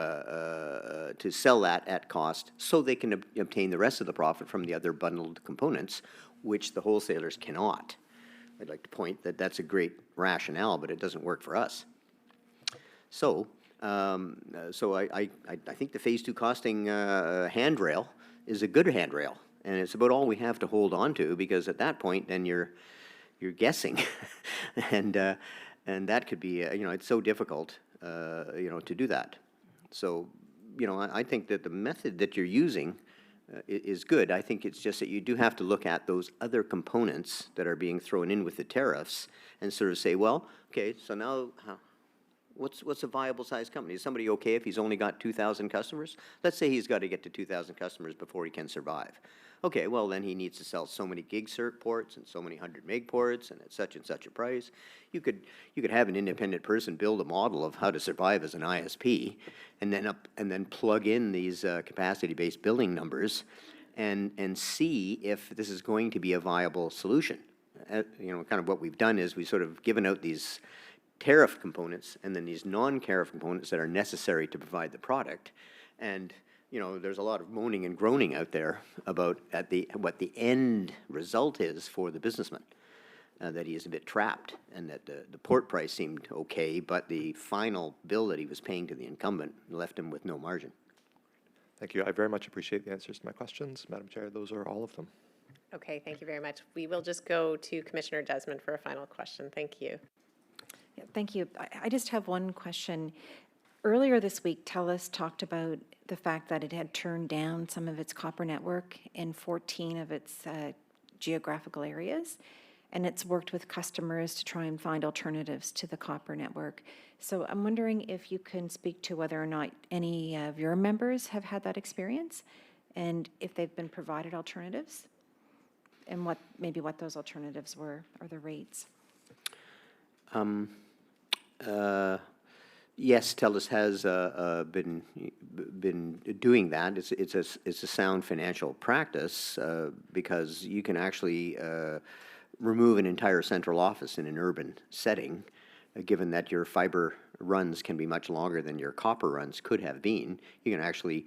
Speaker 2: sell that at cost so they can obtain the rest of the profit from the other bundled components, which the wholesalers cannot. I'd like to point that that's a great rationale, but it doesn't work for us. So, I think the phase 2 costing handrail is a good handrail, and it's about all we have to hold on to, because at that point, then you're guessing, and that could be it's so difficult to do that. So, I think that the method that you're using is good. I think it's just that you do have to look at those other components that are being thrown in with the tariffs and sort of say, well, okay, so now what's a viable size company? Is somebody okay if he's only got 2,000 customers? Let's say he's got to get to 2,000 customers before he can survive. Okay, well then he needs to sell so many gig cert ports and so many 100 meg ports and at such and such a price. You could have an independent person build a model of how to survive as an ISP, and then plug in these capacity-based billing numbers, and see if this is going to be a viable solution. Kind of what we've done is we've sort of given out these tariff components and then these non-tariff components that are necessary to provide the product, and there's a lot of moaning and groaning out there about what the end result is for the businessman, that he is a bit trapped, and that the port price seemed okay, but the final bill that he was paying to the incumbent left him with no margin.
Speaker 5: Thank you. I very much appreciate the answers to my questions. Madam Chair, those are all of them.
Speaker 3: Okay, thank you very much. We will just go to Commissioner Desmond for a final question. Thank you.
Speaker 6: Yeah, thank you. I just have one question. Earlier this week, TELUS talked about the fact that it had turned down some of its copper network in 14 of its geographical areas. and it's worked with customers to try and find alternatives to the copper network. So I'm wondering if you can speak to whether or not any of your members have had that experience, and if they've been provided alternatives, and maybe what those alternatives were, or the rates.
Speaker 2: Yes, TELUS has been doing that. It's a sound financial practice because you can actually remove an entire central office in an urban setting, given that your fiber runs can be much longer than your copper runs could have been. You can actually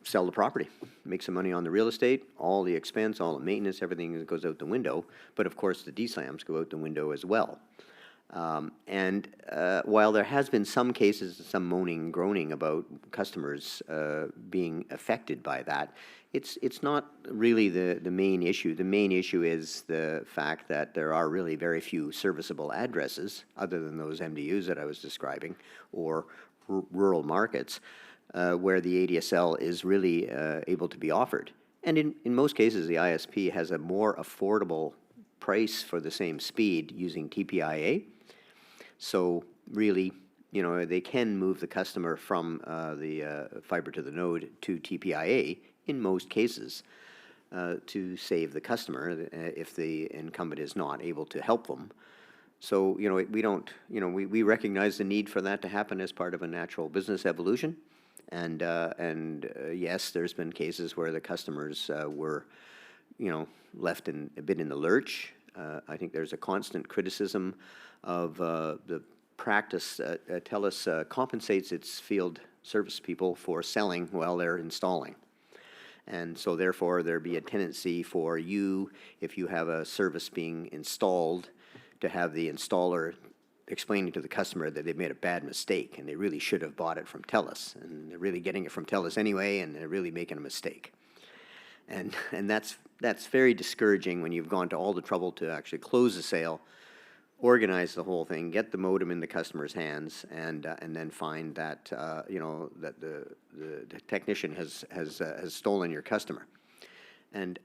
Speaker 2: sell the property, make some money on the real estate, all the expense, all the maintenance, everything goes out the window. But of course, the DSLAMs go out the window as well. While there has been some cases, some moaning and groaning about customers being affected by that, it's not really the main issue. The main issue is the fact that there are really very few serviceable addresses, other than those MDUs that I was describing, or rural markets, where the ADSL is really able to be offered. And in most cases, the ISP has a more affordable price for the same speed using TPIA. So really, you know, they can move the customer from the fiber to the node to TPIA in most cases to save the customer if the incumbent is not able to help them. So, you know, we recognize the need for that to happen as part of a natural business evolution. And yes, there's been cases where the customers were, you know, left a bit in the lurch. I think there's a constant criticism of the practice. TELUS compensates its field service people for selling while they're installing. And so therefore, there'd be a tendency for you, if you have a service being installed, to have the installer explaining to the customer that they made a bad mistake and they really should have bought it from TELUS, and they're really getting it from TELUS anyway, and they're really making a mistake. And that's very discouraging when you've gone to all the trouble to actually close the sale, organize the whole thing, get the modem in the customer's hands, and then find that you know, that the technician has stolen your customer. And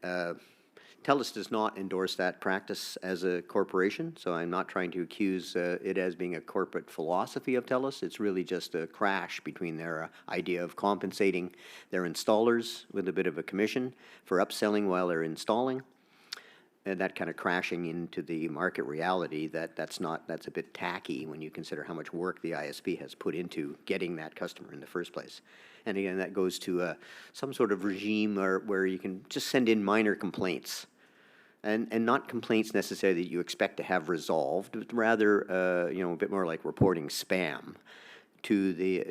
Speaker 2: TELUS does not endorse that practice as a corporation, so I'm not trying to accuse it as being a corporate philosophy of TELUS. It's really just a crash between their idea of compensating their installers with a bit of a commission for upselling while they're installing, and that kind of crashing into the market reality that's a bit tacky when you consider how much work the ISP has put into getting that customer in the first place. And again, that goes to some sort of regime where you can just send in minor complaints. And not complaints necessarily that you expect to have resolved, but rather, you know, a bit more like reporting spam to the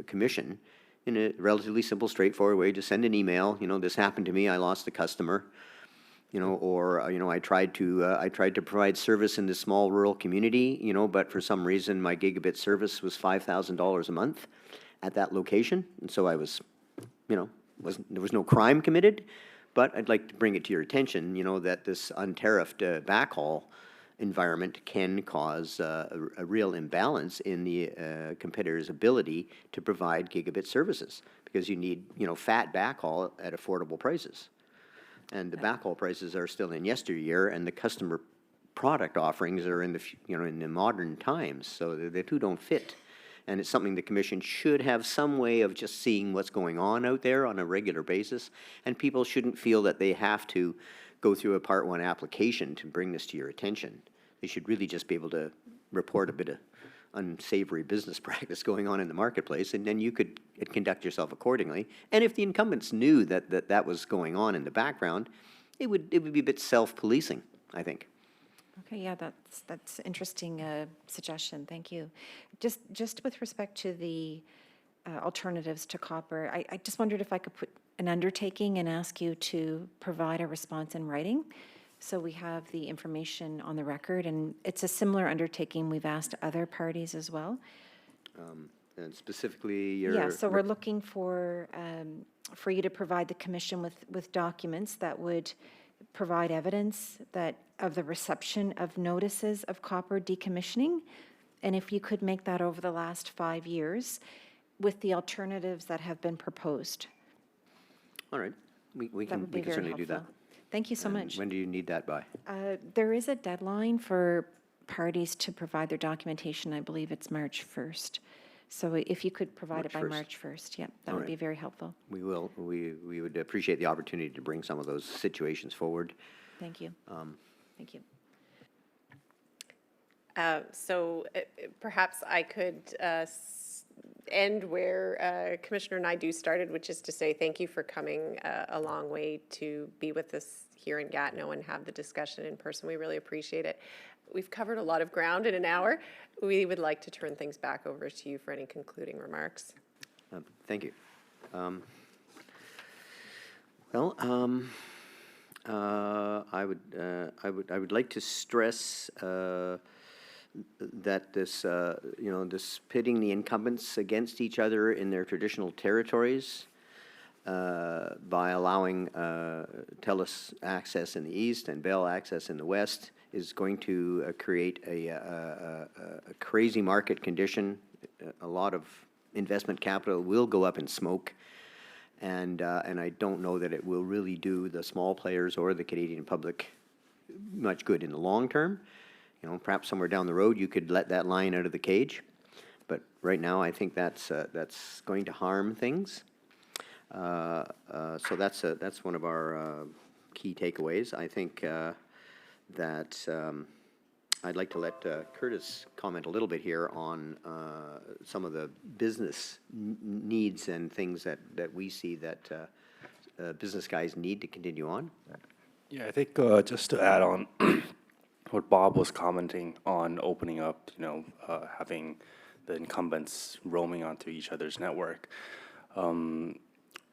Speaker 2: commission in a relatively simple, straightforward way. Just send an email. You know, this happened to me. I lost the customer. You know, or you know, I tried to provide service in this small rural community. You know, but for some reason my gigabit service was $5,000 a month at that location, and so I was, you know, there was no crime committed. But I'd like to bring it to your attention, you know, that this untariffed backhaul environment can cause a real imbalance in the competitor's ability to provide gigabit services, because you need, you know, fat backhaul at affordable prices. And the backhaul prices are still in yesteryear, and the customer product offerings are in the, you know, in the modern times. So the two don't fit. And it's something the Commission should have some way of just seeing what's going on out there on a regular basis. And people shouldn't feel that they have to go through a Part 1 application to bring this to your attention. They should really just be able to report a bit of unsavory business practice going on in the marketplace, and then you could conduct yourself accordingly. And if the incumbents knew that was going on in the background, it would be a bit self-policing, I think.
Speaker 6: Okay, yeah, that's interesting suggestion. Thank you. Just with respect to the alternatives to copper, I just wondered if I could put an undertaking and ask you to provide a response in writing, so we have the information on the record. And it's a similar undertaking we've asked other parties as well.
Speaker 2: And specifically, your...
Speaker 6: Yeah, so we're looking for you to provide the Commission with documents that would provide evidence of the reception of notices of copper decommissioning, and if you could make that over the last 5 years with the alternatives that have been proposed.
Speaker 2: All right, we
Speaker 6: That
Speaker 2: can
Speaker 6: would be very
Speaker 2: certainly do that.
Speaker 6: helpful. Thank you so
Speaker 2: And
Speaker 6: much.
Speaker 2: when do you need that by?
Speaker 6: There is a deadline for parties to provide their documentation. I believe it's March 1st. So if you could provide it by
Speaker 2: March 1st.
Speaker 6: March 1st, yeah, that
Speaker 2: All
Speaker 6: would be
Speaker 2: right.
Speaker 6: very helpful.
Speaker 2: We will. We would appreciate the opportunity to bring some of those situations forward.
Speaker 6: Thank you. Thank you.
Speaker 3: So perhaps I could end where Commissioner Naidoo started, which is to say thank you for coming a long way to be with us here in Gatineau and have the discussion in person. We really appreciate it. We've covered a lot of ground in an hour. We would like to turn things back over to you for any concluding remarks.
Speaker 2: Thank you. Well, I would like to stress that this, this pitting the incumbents against each other in their traditional territories by allowing TELUS access in the east and Bell access in the west is going to create a crazy market condition. A lot of investment capital will go up in smoke. And I don't know that it will really do the small players or the Canadian public much good in the long term. Perhaps somewhere down the road you could let that lion out of the cage, but right now I think that's going to harm things. So that's one of our key takeaways. I think that I'd like to let Curtis comment a little bit here on some of the business needs and things that we see that business guys need to continue on.
Speaker 7: Yeah, I think just to add on what Bob was commenting on opening up, having the incumbents roaming onto each other's network.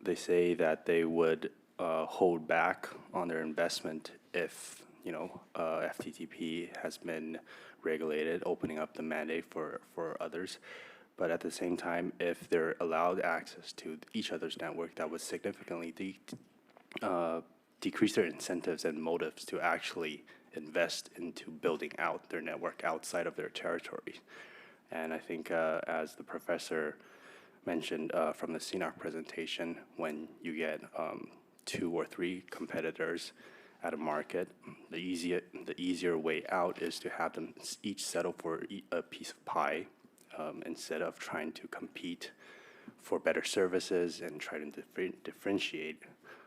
Speaker 7: They say that they would hold back on their investment if FTTP has been regulated, opening up the mandate for others. But at the same time, if they're allowed access to each other's network, that would significantly decrease their incentives and motives to actually invest into building out their network outside of their territory. And I think as the professor mentioned from the CNARC presentation, when you get 2 or 3 competitors at a market, the easier way out is to have them each settle for a piece of pie instead of trying to compete for better services and try to differentiate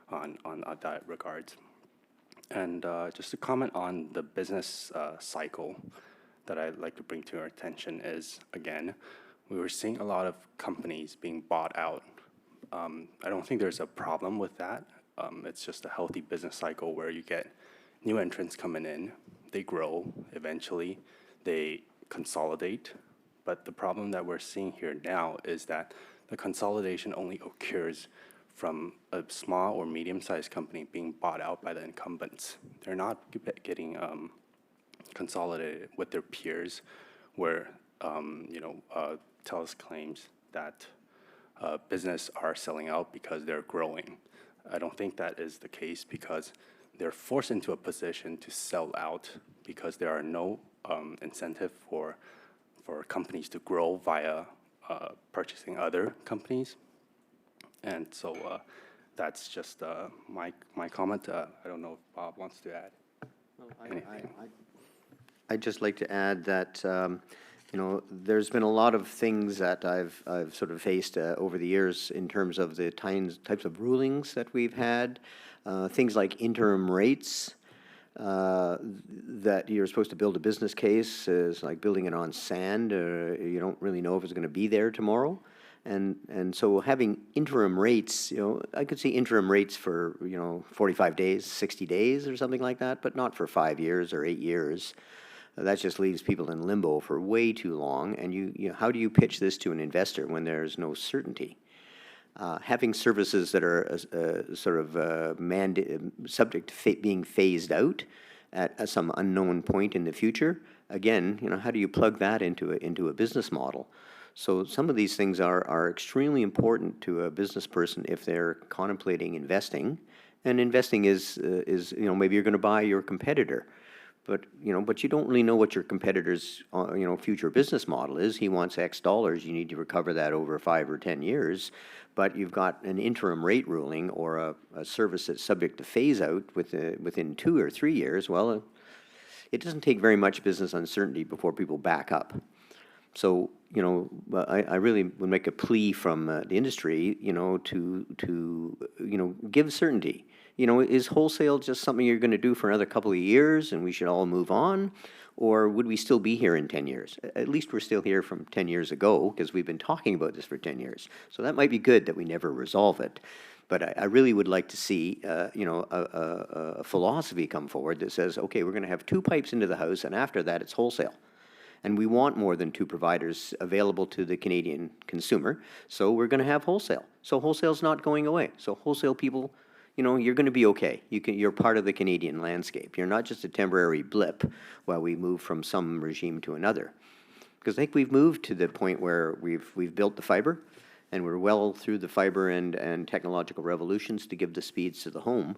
Speaker 7: on that regards. And just to comment on the business cycle that I'd like to bring to your attention is, again, we were seeing a lot of companies being bought out. I don't think there's a problem with that. It's just a healthy business cycle where you get new entrants coming in, they grow, eventually they consolidate. But the problem that we're seeing here now is that the consolidation only occurs from a small or medium-sized company being bought out by the incumbents. They're not getting consolidated with their peers, where TELUS claims that business are selling out because they're growing. I don't think that is the case because they're forced into a position to sell out because there are no incentive for companies to grow via purchasing other companies. And so that's just my comment. I don't know if Bob wants to add anything.
Speaker 2: I'd just like to add that there's been a lot of things that I've sort of faced over the years in terms of the types of rulings that we've had, things like interim rates. That you're supposed to build a business case is like building it on sand. You don't really know if it's going to be there tomorrow. And so having interim rates, I could see interim rates for, 45 days, 60 days or something like that, but not for 5 years or 8 years. That just leaves people in limbo for way too long. And how do you pitch this to an investor when there's no certainty? Having services that are sort of subject to being phased out at some unknown point in the future, again, how do you plug that into a business model? So some of these things are extremely important to a business person if they're contemplating investing. And investing is maybe you're going to buy your competitor. But, but you don't really know what your competitor's, future business model is. He wants X dollars, you need to recover that over 5 or 10 years. But you've got an interim rate ruling or a service that's subject to phase out within 2 or 3 years. Well, it doesn't take very much business uncertainty before people back up. So, I really would make a plea from the industry, to give certainty. Is wholesale just something you're going to do for another couple of years and we should all move on? Or would we still be here in 10 years? At least we're still here from 10 years ago because we've been talking about this for 10 years. So that might be good that we never resolve it. But I really would like to see, a philosophy come forward that says, okay, we're going to have 2 pipes into the house and after that it's wholesale. And we want more than 2 providers available to the Canadian consumer, so we're going to have wholesale. So wholesale's not going away. So wholesale people, you're going to be okay. You're part of the Canadian landscape. You're not just a temporary blip while we move from some regime to another. Because I think we've moved to the point where we've built the fiber, and we're well through the fiber and technological revolutions to give the speeds to the home.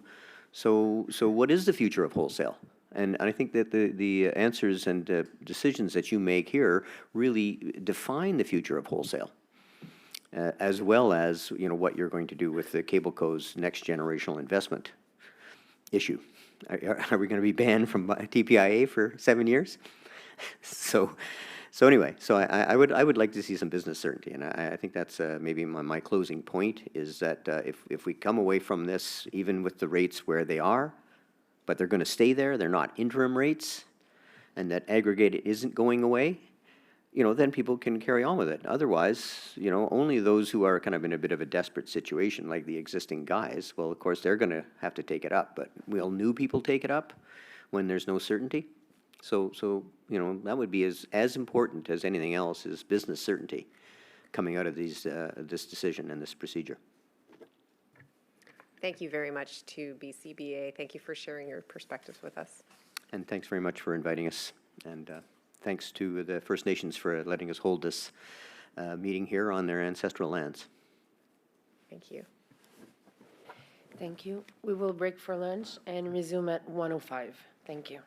Speaker 2: So what is the future of wholesale? And I think that the answers and decisions that you make here really define the future of wholesale, as well as what you're going to do with the Cableco's next generational investment issue. Are we going to be banned from TPIA for 7 years? So anyway, I would like to see some business certainty, and I think that's maybe my closing point is that if we come away from this, even with the rates where they are, but they're going to stay there, they're not interim rates, and that aggregated isn't going away, then people can carry on with it. Otherwise, only those who are kind of in a bit of a desperate situation, like the existing guys, well, of course, they're going to have to take it up. But will new people take it up when there's no certainty? So that would be as important as anything else is business certainty coming out of this decision and this procedure.
Speaker 3: Thank you very much to BCBA. Thank you for sharing your perspectives with us.
Speaker 2: And thanks very much for inviting us. And thanks to the First Nations for letting us hold this meeting here on their ancestral lands.
Speaker 3: Thank you.
Speaker 1: Thank you. We will break for lunch and resume at 1:05. Thank you.